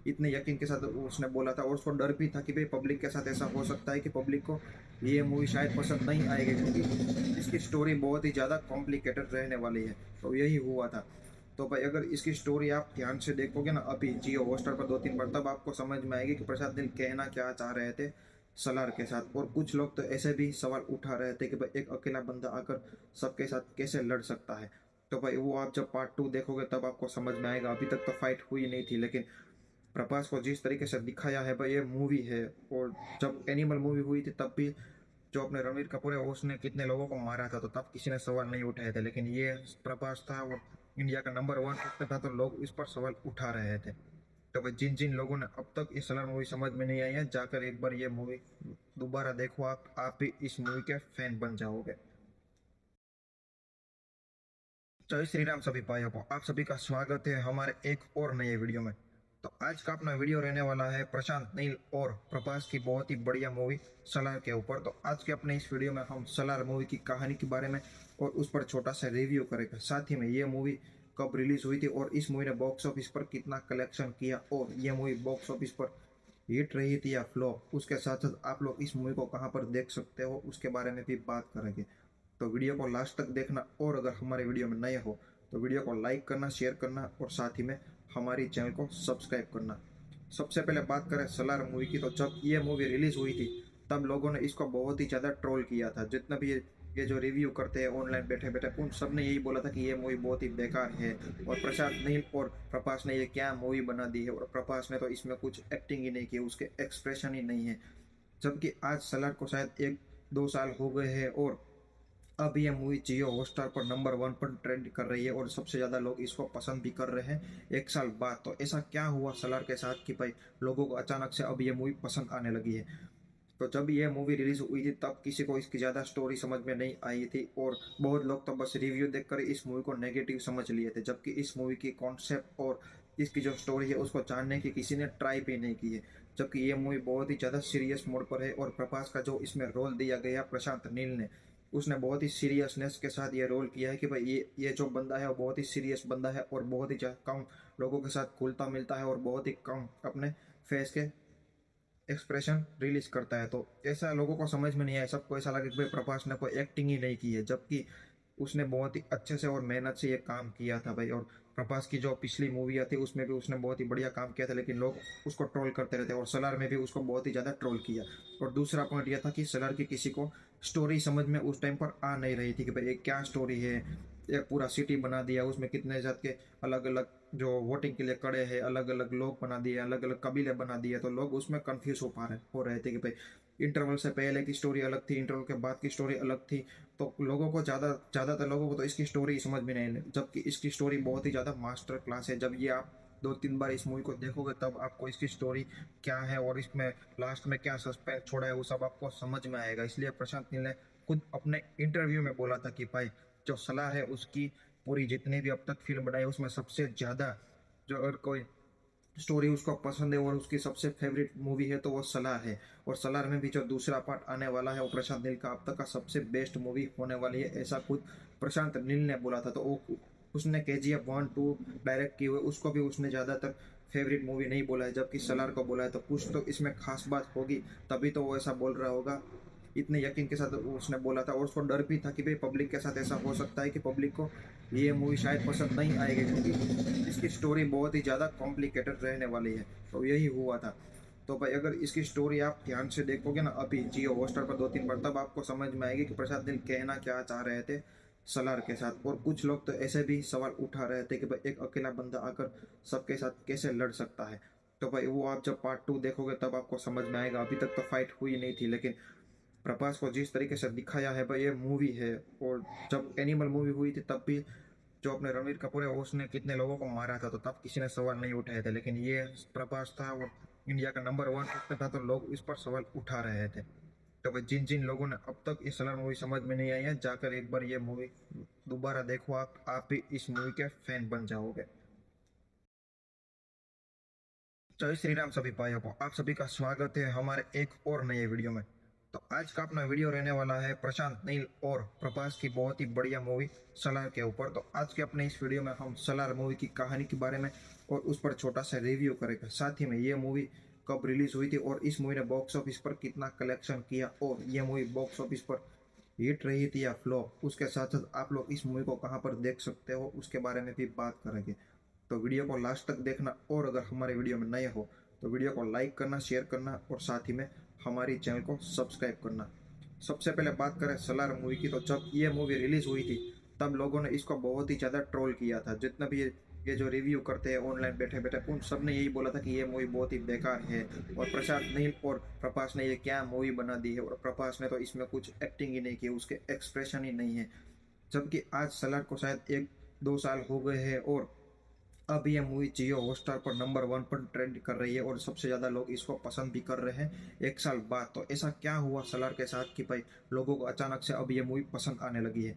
इतने यकीन के साथ उसने बोला था। और उसको डर भी था कि भाई पब्लिक के साथ ऐसा हो सकता है कि पब्लिक को ये मूवी शायद पसंद नहीं आएगी, क्योंकि इसकी स्टोरी बहुत ही ज़्यादा कॉम्प्लिकेटेड रहने वाली है। तो यही हुआ था। तो भाई अगर इसकी स्टोरी आप ध्यान से देखोगे ना अभी जियो हॉटस्टार पर 2-3 बार, तब आपको समझ में आएगी कि प्रशांत नील कहना क्या चाह रहे थे सलार के साथ। और कुछ लोग तो ऐसे भी सवाल उठा रहे थे कि भाई एक अकेला बंदा आकर सबके साथ कैसे लड़ सकता है। तो भाई वो आप जब पार्ट 2 देखोगे तब आपको समझ में आएगा। अभी तक तो फाइट हुई नहीं थी, लेकिन प्रभास को जिस तरीके से दिखाया है भाई ये मूवी है। और जब एनिमल मूवी हुई थी तब भी जो अपने रणवीर कपूर है उसने कितने लोगों को मारा था, तो तब किसी ने सवाल नहीं उठाए थे। लेकिन ये प्रभास था और इंडिया का नंबर वन एक्टर था, तो लोग इस पर सवाल उठा रहे थे। तो भाई जिन जिन लोगों ने अब तक ये सलार मूवी समझ में नहीं आई है, जाकर एक बार ये मूवी दोबारा देखो, आप भी इस मूवी के फैन बन जाओगे। जय श्री राम सभी भाइयों को, आप सभी का स्वागत है हमारे एक और नए वीडियो में। तो आज का अपना वीडियो रहने वाला है प्रशांत नील और प्रभास की बहुत ही बढ़िया मूवी सलार के ऊपर। तो आज के अपने इस वीडियो में हम सलार मूवी की कहानी के बारे में और उस पर छोटा सा रिव्यू करेंगे। साथ ही में ये मूवी कब रिलीज हुई थी और इस मूवी ने बॉक्स ऑफिस पर कितना कलेक्शन किया और ये मूवी बॉक्स ऑफिस पर हिट रही थी या फ्लॉप, उसके साथ साथ आप लोग इस मूवी को कहाँ पर देख सकते हो उसके बारे में भी बात करेंगे। तो वीडियो को लास्ट तक देखना और अगर हमारे वीडियो में नए हो तो वीडियो को लाइक करना, शेयर करना और साथ ही में हमारी चैनल को सब्सक्राइब करना। सबसे पहले बात करें सलार मूवी की, तो जब ये मूवी रिलीज हुई थी तब लोगों ने इसको बहुत ही ज़्यादा ट्रोल किया था। जितना भी ये जो रिव्यू करते हैं ऑनलाइन बैठे बैठे, उन सब ने यही बोला था कि ये मूवी बहुत ही बेकार है और प्रशांत नील और प्रभास ने ये क्या मूवी बना दी है, और प्रभास ने तो इसमें कुछ एक्टिंग ही नहीं की, उसके एक्सप्रेशन ही नहीं है। जबकि आज सलार को शायद 1-2 साल हो गए हैं और अब ये मूवी जियो हॉटस्टार पर नंबर 1 पर ट्रेंड कर रही है और सबसे ज़्यादा लोग इसको पसंद भी कर रहे हैं 1 साल बाद। तो ऐसा क्या हुआ सलार के साथ कि भाई लोगों को अचानक से अब ये मूवी पसंद आने लगी है। तो जब ये मूवी रिलीज हुई थी तब किसी को इसकी ज़्यादा स्टोरी समझ में नहीं आई थी और बहुत लोग तो बस रिव्यू देखकर इस मूवी को नेगेटिव समझ लिए थे, जबकि इस मूवी की कॉन्सेप्ट और इसकी जो स्टोरी है उसको जानने की किसी ने ट्राई भी नहीं की है। जबकि ये मूवी बहुत ही ज़्यादा सीरियस मोड पर है और प्रभास का जो इसमें रोल दिया गया प्रशांत नील ने, उसने बहुत ही सीरियसनेस के साथ ये रोल किया है कि भाई ये जो बंदा है वो बहुत ही सीरियस बंदा है और बहुत ही कम लोगों के साथ घुलता मिलता है और बहुत ही कम अपने फेस के एक्सप्रेशन रिलीज करता है। तो ऐसा लोगों को समझ में नहीं आया, सबको ऐसा लगा कि भाई प्रभास ने कोई एक्टिंग ही नहीं की है, जबकि उसने बहुत ही अच्छे से और मेहनत से ये काम किया था भाई। और प्रभास की जो पिछली मूवियाँ थी उसमें भी उसने बहुत ही बढ़िया काम किया था, लेकिन लोग उसको ट्रोल करते रहते और सलार में भी उसको बहुत ही ज़्यादा ट्रोल किया। और दूसरा पॉइंट यह था कि सलार की किसी को स्टोरी समझ में उस टाइम पर आ नहीं रही थी कि भाई ये क्या स्टोरी है। एक पूरा सिटी बना दिया, उसमें कितने जात के अलग अलग जो वोटिंग के लिए खड़े हैं, अलग अलग लोग बना दिए, अलग अलग कबीले बना दिए, तो लोग उसमें कंफ्यूज हो रहे थे कि भाई इंटरवल से पहले की स्टोरी अलग थी, इंटरवल के बाद की स्टोरी अलग थी। तो लोगों को ज़्यादातर लोगों को तो इसकी स्टोरी समझ में नहीं आई, जबकि इसकी स्टोरी बहुत ही ज़्यादा मास्टर क्लास है। जब ये आप 2-3 बार इस मूवी को देखोगे तब आपको इसकी स्टोरी क्या है और इसमें लास्ट में क्या सस्पेंस छोड़ा है वो सब आपको समझ में आएगा। इसलिए प्रशांत नील ने खुद अपने इंटरव्यू में बोला था कि भाई जो सलाह है उसकी पूरी जितनी भी अब तक फिल्म बनाई उसमें सबसे ज़्यादा जो अगर कोई स्टोरी उसको पसंद है और उसकी सबसे फेवरेट मूवी है तो वो सलार है। और सलार में भी जो दूसरा पार्ट आने वाला है वो प्रशांत नील का अब तक का सबसे बेस्ट मूवी होने वाली है, ऐसा खुद प्रशांत नील ने बोला था। तो वो उसने KGF 1-2 डायरेक्ट की हुई, उसको भी उसने ज़्यादातर फेवरेट मूवी नहीं बोला है, जबकि सलार को बोला है। तो कुछ तो इसमें खास बात होगी, तभी तो वो ऐसा बोल रहा होगा। इतने यकीन के साथ उसने बोला था और उसको डर भी था कि भाई पब्लिक के साथ ऐसा हो सकता है कि पब्लिक को ये मूवी शायद पसंद नहीं आएगी, क्योंकि इसकी स्टोरी बहुत ही ज़्यादा कॉम्प्लिकेटेड रहने वाली है। तो यही हुआ था। तो भाई अगर इसकी स्टोरी आप ध्यान से देखोगे ना अभी जियो हॉटस्टार पर 2-3 बार, तब आपको समझ में आएगी कि प्रसाद नील कहना क्या चाह रहे थे सलार के साथ। और कुछ लोग तो ऐसे भी सवाल उठा रहे थे कि भाई एक अकेला बंदा आकर सबके साथ कैसे लड़ सकता है। तो भाई वो आप जब पार्ट 2 देखोगे तब आपको समझ में आएगा। अभी तक तो फाइट हुई नहीं थी, लेकिन प्रभास को जिस तरीके से दिखाया है भाई ये मूवी है। और जब एनिमल मूवी हुई थी तब भी जो अपने रणवीर कपूर है उसने कितने लोगों को मारा था, तो तब किसी ने सवाल नहीं उठाए थे, लेकिन ये प्रभास था और इंडिया का नंबर 1 एक्टर था तो लोग इस पर सवाल उठा रहे थे। तो भाई जिन जिन लोगों ने अब तक ये सलार मूवी समझ में नहीं आई है, जाकर एक बार ये मूवी दोबारा देखो, आप भी इस मूवी के फैन बन जाओगे। जय श्री राम सभी भाइयों को, आप सभी का स्वागत है हमारे एक और नए वीडियो में। तो आज का अपना वीडियो रहने वाला है प्रशांत नील और प्रभास की बहुत ही बढ़िया मूवी सलार के ऊपर। तो आज के अपने इस वीडियो में हम सलार मूवी की कहानी के बारे में और उस पर छोटा सा रिव्यू करेंगे। साथ ही में ये मूवी कब रिलीज हुई थी और इस मूवी ने बॉक्स ऑफिस पर कितना कलेक्शन किया और ये मूवी बॉक्स ऑफिस पर हिट रही थी या फ्लॉप, उसके साथ साथ आप लोग इस मूवी को कहाँ पर देख सकते हो उसके बारे में भी बात करेंगे। तो वीडियो को लास्ट तक देखना और अगर हमारे वीडियो में नए हो तो वीडियो को लाइक करना, शेयर करना और साथ ही में हमारी चैनल को सब्सक्राइब करना। सबसे पहले बात करें सलार मूवी की, तो जब ये मूवी रिलीज हुई थी तब लोगों ने इसको बहुत ही ज़्यादा ट्रोल किया था। जितना भी ये जो रिव्यू करते हैं ऑनलाइन बैठे बैठे, उन सब ने यही बोला था कि ये मूवी बहुत ही बेकार है और प्रशांत नील और प्रभास ने ये क्या मूवी बना दी है, और प्रभास ने तो इसमें कुछ एक्टिंग ही नहीं की, उसके एक्सप्रेशन ही नहीं है। जबकि आज सलार को शायद 1-2 साल हो गए हैं और अब ये मूवी जियो हॉटस्टार पर नंबर 1 पर ट्रेंड कर रही है और सबसे ज़्यादा लोग इसको पसंद भी कर रहे हैं 1 साल बाद। तो ऐसा क्या हुआ सलार के साथ कि भाई लोगों को अचानक से अब ये मूवी पसंद आने लगी है।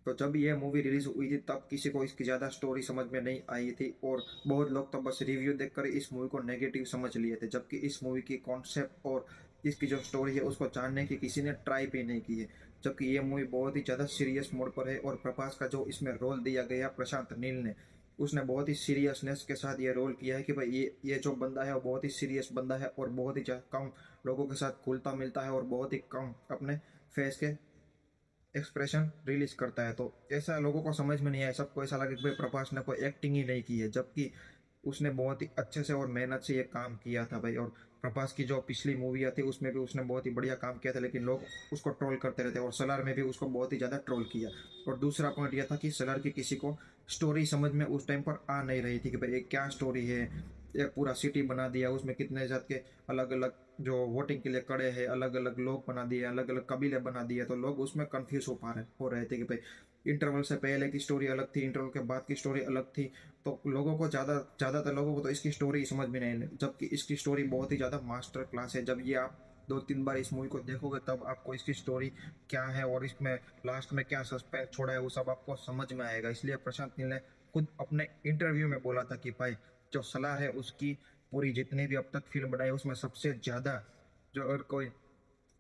तो जब ये मूवी रिलीज हुई थी तब किसी को इसकी ज़्यादा स्टोरी समझ में नहीं आई थी और बहुत लोग तो बस रिव्यू देखकर इस मूवी को नेगेटिव समझ लिए थे, जबकि इस मूवी की कॉन्सेप्ट और इसकी जो स्टोरी है उसको जानने की किसी ने ट्राई भी नहीं की है। जबकि ये मूवी बहुत ही ज़्यादा सीरियस मोड पर है और प्रभास का जो इसमें रोल दिया गया प्रशांत नील ने, उसने बहुत ही सीरियसनेस के साथ ये रोल किया है कि भाई ये जो बंदा है वो बहुत ही सीरियस बंदा है और बहुत ही कम लोगों के साथ घुलता मिलता है और बहुत ही कम अपने फेस के एक्सप्रेशन रिलीज करता है। तो ऐसा लोगों को समझ में नहीं आया, सबको ऐसा लगा कि भाई प्रभास ने कोई एक्टिंग ही नहीं की है, जबकि उसने बहुत ही अच्छे से और मेहनत से ये काम किया था भाई। और प्रभास की जो पिछली मूवी आती उसमें भी उसने बहुत ही बढ़िया काम किया था, लेकिन लोग उसको ट्रोल करते रहते और सलार में भी उसको बहुत ही ज़्यादा ट्रोल किया। और दूसरा पॉइंट यह था कि सलार की किसी को स्टोरी समझ में उस टाइम पर आ नहीं रही थी कि भाई ये क्या स्टोरी है। एक पूरा सिटी बना दिया, उसमें कितने जात के अलग अलग जो वोटिंग के लिए खड़े हैं, अलग अलग लोग बना दिए, अलग अलग कबीले बना दिए, तो लोग उसमें कंफ्यूज हो रहे थे कि भाई इंटरवल से पहले की स्टोरी अलग थी, इंटरवल के बाद की स्टोरी अलग थी। तो लोगों को ज़्यादातर लोगों को तो इसकी स्टोरी समझ में नहीं, जबकि इसकी स्टोरी बहुत ही ज़्यादा मास्टर क्लास है। जब ये आप 2-3 बार इस मूवी को देखोगे तब आपको इसकी स्टोरी क्या है और इसमें लास्ट में क्या सस्पेंस छोड़ा है वो सब आपको समझ में आएगा। इसलिए प्रशांत नील ने खुद अपने इंटरव्यू में बोला था कि भाई जो सलार है उसकी पूरी जितनी भी अब तक फिल्म बनाई उसमें सबसे ज़्यादा जो अगर कोई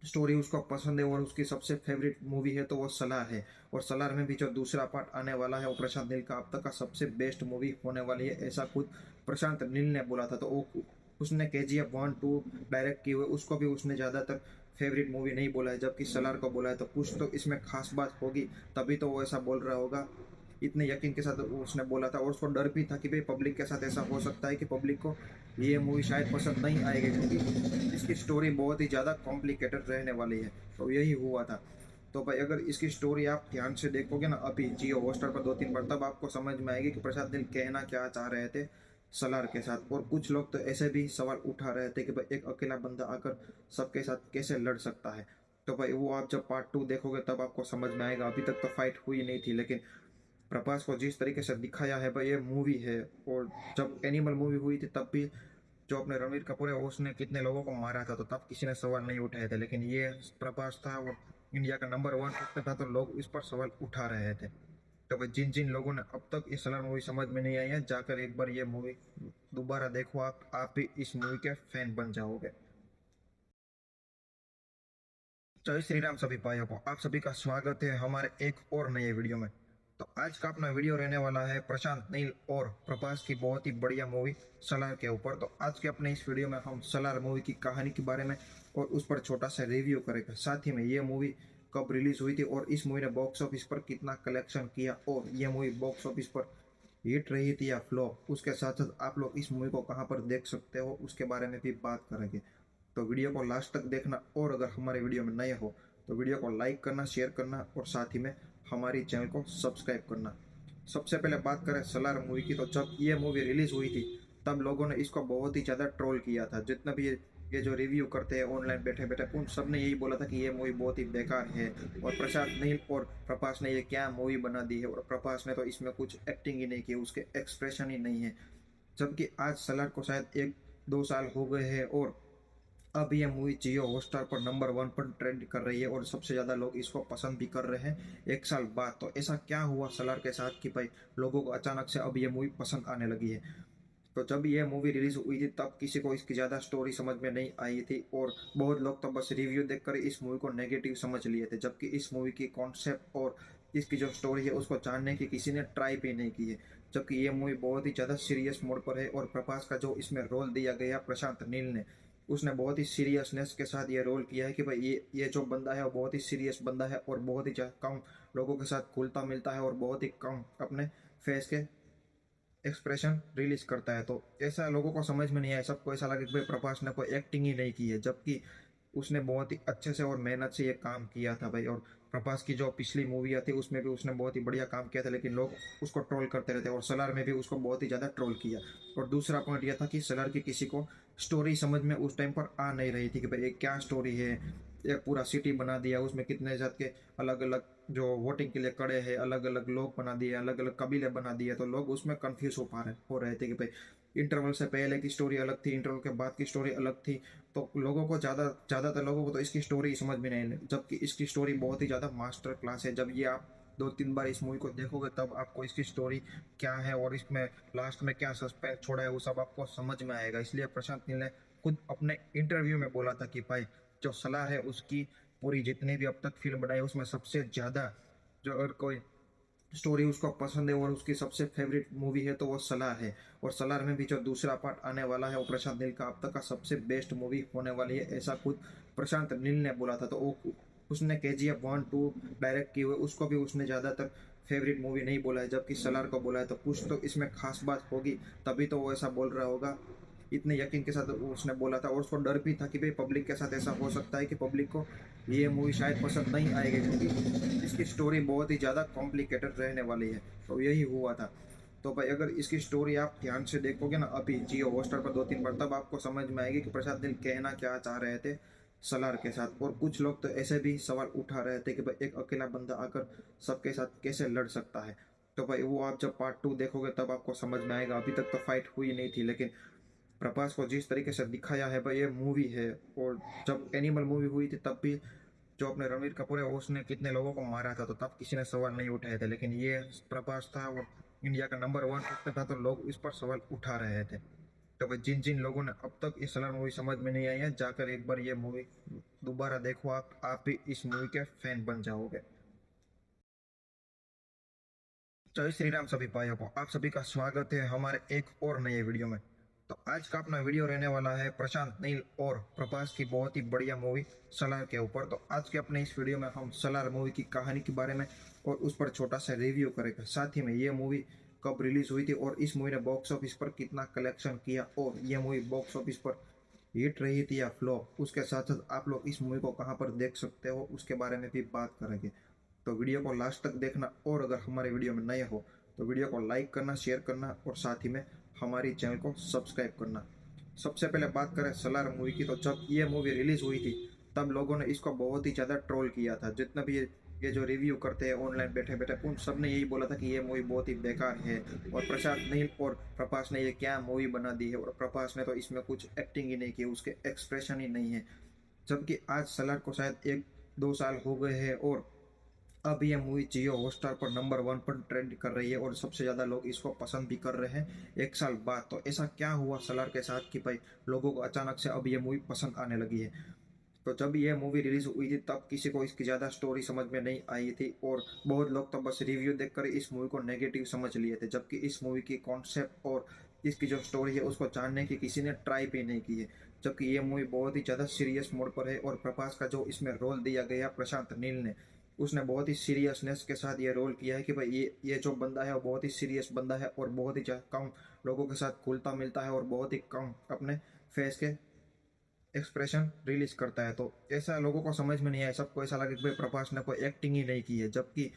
स्टोरी उसको पसंद है और उसकी सबसे फेवरेट मूवी है तो वो सलार है। और सलार में भी जो दूसरा पार्ट आने वाला है वो प्रशांत नील का अब तक का सबसे बेस्ट मूवी होने वाली है, ऐसा खुद प्रशांत नील ने बोला था। तो वो उसने KGF 1-2 डायरेक्ट की हुई, उसको भी उसने ज़्यादातर फेवरेट मूवी नहीं बोला है, जबकि सलार को बोला है। तो कुछ तो इसमें खास बात होगी, तभी तो वो ऐसा बोल रहा होगा। इतने यकीन के साथ उसने बोला था और उसको डर भी था कि भाई पब्लिक के साथ ऐसा हो सकता है कि पब्लिक को ये मूवी शायद पसंद नहीं आएगी, क्योंकि इसकी स्टोरी बहुत ही ज़्यादा कॉम्प्लिकेटेड रहने वाली है। तो यही हुआ था। तो भाई अगर इसकी स्टोरी आप ध्यान से देखोगे ना अभी जियो हॉटस्टार पर 2-3 बार, तब आपको समझ में आएगी कि प्रशांत नील कहना क्या चाह रहे थे सलार के साथ। और कुछ लोग तो ऐसे भी सवाल उठा रहे थे कि भाई एक अकेला बंदा आकर सबके साथ कैसे लड़ सकता है। तो भाई वो आप जब पार्ट 2 देखोगे तब आपको समझ में आएगा। अभी तक तो फाइट हुई नहीं थी, लेकिन प्रभास को जिस तरीके से दिखाया है भाई ये मूवी है। और जब एनिमल मूवी हुई थी तब भी जो अपने रणवीर कपूर है उसने कितने लोगों को मारा था, तो तब किसी ने सवाल नहीं उठाए थे। लेकिन ये प्रभास था और इंडिया का नंबर 1 एक्टर था, तो लोग इस पर सवाल उठा रहे थे। तो भाई जिन जिन लोगों ने अब तक ये सलार मूवी समझ में नहीं आई है, जाकर एक बार ये मूवी दोबारा देखो, आप भी इस मूवी के फैन बन जाओगे। जय श्री राम सभी भाइयों को, आप सभी का स्वागत है हमारे एक और नए वीडियो में। तो आज का अपना वीडियो रहने वाला है प्रशांत नील और प्रभास की बहुत ही बढ़िया मूवी सलार के ऊपर। तो आज के अपने इस वीडियो में हम सलार मूवी की कहानी के बारे में और उस पर छोटा सा रिव्यू करेंगे। साथ ही में ये मूवी कब रिलीज हुई थी और इस मूवी ने बॉक्स ऑफिस पर कितना कलेक्शन किया और ये मूवी बॉक्स ऑफिस पर हिट रही थी या फ्लॉप, उसके साथ साथ आप लोग इस मूवी को कहाँ पर देख सकते हो उसके बारे में भी बात करेंगे। तो वीडियो को लास्ट तक देखना और अगर हमारे वीडियो में नए हो तो वीडियो को लाइक करना, शेयर करना और साथ ही में हमारी चैनल को सब्सक्राइब करना। सबसे पहले बात करें सलार मूवी की, तो जब ये मूवी रिलीज हुई थी तब लोगों ने इसको बहुत ही ज़्यादा ट्रोल किया था। जितना भी ये जो रिव्यू करते हैं ऑनलाइन बैठे बैठे, उन सब ने यही बोला था कि ये मूवी बहुत ही बेकार है और प्रशांत नील और प्रभास ने ये क्या मूवी बना दी है, और प्रभास ने तो इसमें कुछ एक्टिंग ही नहीं की, उसके एक्सप्रेशन ही नहीं है। जबकि आज सलार को शायद 1-2 साल हो गए हैं और अब ये मूवी जियो हॉटस्टार पर नंबर 1 पर ट्रेंड कर रही है और सबसे ज़्यादा लोग इसको पसंद भी कर रहे हैं 1 साल बाद। तो ऐसा क्या हुआ सलार के साथ कि भाई लोगों को अचानक से अब ये मूवी पसंद आने लगी है। तो जब ये मूवी रिलीज हुई थी तब किसी को इसकी ज़्यादा स्टोरी समझ में नहीं आई थी और बहुत लोग तो बस रिव्यू देखकर इस मूवी को नेगेटिव समझ लिए थे, जबकि इस मूवी की कॉन्सेप्ट और इसकी जो स्टोरी है उसको जानने की किसी ने ट्राई भी नहीं की है। जबकि ये मूवी बहुत ही ज़्यादा सीरियस मोड पर है और प्रभास का जो इसमें रोल दिया गया प्रशांत नील ने, उसने बहुत ही सीरियसनेस के साथ ये रोल किया है कि भाई ये जो बंदा है वो बहुत ही सीरियस बंदा है और बहुत ही कम लोगों के साथ घुलता मिलता है और बहुत ही कम अपने फेस के एक्सप्रेशन रिलीज करता है। तो ऐसा लोगों को समझ में नहीं आया, सबको ऐसा लगा कि भाई प्रभास ने कोई एक्टिंग ही नहीं की है, जबकि उसने बहुत ही अच्छे से और मेहनत से ये काम किया था भाई। और प्रभास की जो पिछली मूवी आती उसमें भी उसने बहुत ही बढ़िया काम किया था, लेकिन लोग उसको ट्रोल करते रहते और सलार में भी उसको बहुत ही ज़्यादा ट्रोल किया। और दूसरा पॉइंट यह था कि सलार की किसी को स्टोरी समझ में उस टाइम पर आ नहीं रही थी कि भाई ये क्या स्टोरी है। एक पूरा सिटी बना दिया, उसमें कितने जात के अलग अलग जो वोटिंग के लिए खड़े हैं, अलग अलग लोग बना दिए, अलग अलग कबीले बना दिए, तो लोग उसमें कंफ्यूज हो रहे थे कि भाई इंटरवल से पहले की स्टोरी अलग थी, इंटरवल के बाद की स्टोरी अलग थी। तो लोगों को ज़्यादातर लोगों को तो इसकी स्टोरी समझ में नहीं, जबकि इसकी स्टोरी बहुत ही ज़्यादा मास्टर क्लास है। जब ये आप 2-3 बार इस मूवी को देखोगे तब आपको इसकी स्टोरी क्या है और इसमें लास्ट में क्या सस्पेंस छोड़ा है वो सब आपको समझ में आएगा। इसलिए प्रशांत नील ने खुद अपने इंटरव्यू में बोला था कि भाई जो सलार है उसकी पूरी जितनी भी अब तक फिल्म बनाई उसमें सबसे ज़्यादा जो अगर कोई स्टोरी उसको पसंद है और उसकी सबसे फेवरेट मूवी है तो वो सलार है। और सलार में भी जो दूसरा पार्ट आने वाला है वो प्रशांत नील का अब तक का सबसे बेस्ट मूवी होने वाली है, ऐसा खुद प्रशांत नील ने बोला था। तो वो उसने KGF 1-2 डायरेक्ट की हुई, उसको भी उसने ज़्यादातर फेवरेट मूवी नहीं बोला है, जबकि सलार को बोला है। तो कुछ तो इसमें खास बात होगी, तभी तो वो ऐसा बोल रहा होगा। इतने यकीन के साथ उसने बोला था और उसको डर भी था कि भाई पब्लिक के साथ ऐसा हो सकता है कि पब्लिक को ये मूवी शायद पसंद नहीं आएगी, क्योंकि इसकी स्टोरी बहुत ही ज़्यादा कॉम्प्लिकेटेड रहने वाली है। तो यही हुआ था। तो भाई अगर इसकी स्टोरी आप ध्यान से देखोगे ना अभी जियो हॉटस्टार पर 2-3 बार, तब आपको समझ में आएगी कि प्रशांत नील कहना क्या चाह रहे थे सलार के साथ। और कुछ लोग तो ऐसे भी सवाल उठा रहे थे कि भाई एक अकेला बंदा आकर सबके साथ कैसे लड़ सकता है। तो भाई वो आप जब पार्ट 2 देखोगे तब आपको समझ में आएगा। अभी तक तो फाइट हुई नहीं थी, लेकिन प्रभास को जिस तरीके से दिखाया है भाई ये मूवी है। और जब एनिमल मूवी हुई थी तब भी जो अपने रणवीर कपूर है उसने कितने लोगों को मारा था, तो तब किसी ने सवाल नहीं उठाए थे। लेकिन ये प्रभास था और इंडिया का नंबर 1 एक्टर था, तो लोग इस पर सवाल उठा रहे थे। तो भाई जिन जिन लोगों ने अब तक ये सलार मूवी समझ में नहीं आई है, जाकर एक बार ये मूवी दोबारा देखो। आप भी इस मूवी के फैन बन जाओगे। जय श्री राम सभी भाइयों को, आप सभी का स्वागत है हमारे एक और नए वीडियो में। तो आज का अपना वीडियो रहने वाला है प्रशांत नील और प्रभास की बहुत ही बढ़िया मूवी सलार के ऊपर। तो आज के अपने इस वीडियो में हम सलार मूवी की कहानी के बारे में और उस पर छोटा सा रिव्यू करेंगे। साथ ही में ये मूवी कब रिलीज हुई थी और इस मूवी ने बॉक्स ऑफिस पर कितना कलेक्शन किया और ये मूवी बॉक्स ऑफिस पर हिट रही थी या फ्लॉप, उसके साथ साथ आप लोग इस मूवी को कहाँ पर देख सकते हो उसके बारे में भी बात करेंगे। तो वीडियो को लास्ट तक देखना और अगर हमारे वीडियो में नए हो तो वीडियो को लाइक करना, शेयर करना और साथ ही में हमारी चैनल को सब्सक्राइब करना। सबसे पहले बात करें सलार मूवी की, तो जब ये मूवी रिलीज हुई थी तब लोगों ने इसको बहुत ही ज़्यादा ट्रोल किया था। जितना भी ये जो रिव्यू करते हैं ऑनलाइन बैठे बैठे, उन सब ने यही बोला था कि ये मूवी बहुत ही बेकार है और प्रशांत नील और प्रभास ने ये क्या मूवी बना दी है, और प्रभास ने तो इसमें कुछ एक्टिंग ही नहीं की, उसके एक्सप्रेशन ही नहीं है। जबकि आज सलार को शायद 1-2 साल हो गए हैं और अब ये मूवी जियो हॉटस्टार पर नंबर 1 पर ट्रेंड कर रही है और सबसे ज़्यादा लोग इसको पसंद भी कर रहे हैं 1 साल बाद। तो ऐसा क्या हुआ सलार के साथ कि भाई लोगों को अचानक से अब ये मूवी पसंद आने लगी है। तो जब ये मूवी रिलीज हुई थी तब किसी को इसकी ज़्यादा स्टोरी समझ में नहीं आई थी और बहुत लोग तो बस रिव्यू देखकर इस मूवी को नेगेटिव समझ लिए थे, जबकि इस मूवी की कॉन्सेप्ट और इसकी जो स्टोरी है उसको जानने की किसी ने ट्राई भी नहीं की है। जबकि ये मूवी बहुत ही ज़्यादा सीरियस मोड पर है और प्रभास का जो इसमें रोल दिया गया प्रशांत नील ने, उसने बहुत ही सीरियसनेस के साथ ये रोल किया है कि भाई ये जो बंदा है वो बहुत ही सीरियस बंदा है और बहुत ही कम लोगों के साथ घुलता मिलता है और बहुत ही कम अपने फेस के एक्सप्रेशन रिलीज करता है। तो ऐसा लोगों को समझ में नहीं आया, सबको ऐसा लगा कि भाई प्रभास ने कोई एक्टिंग ही नहीं की है, जबकि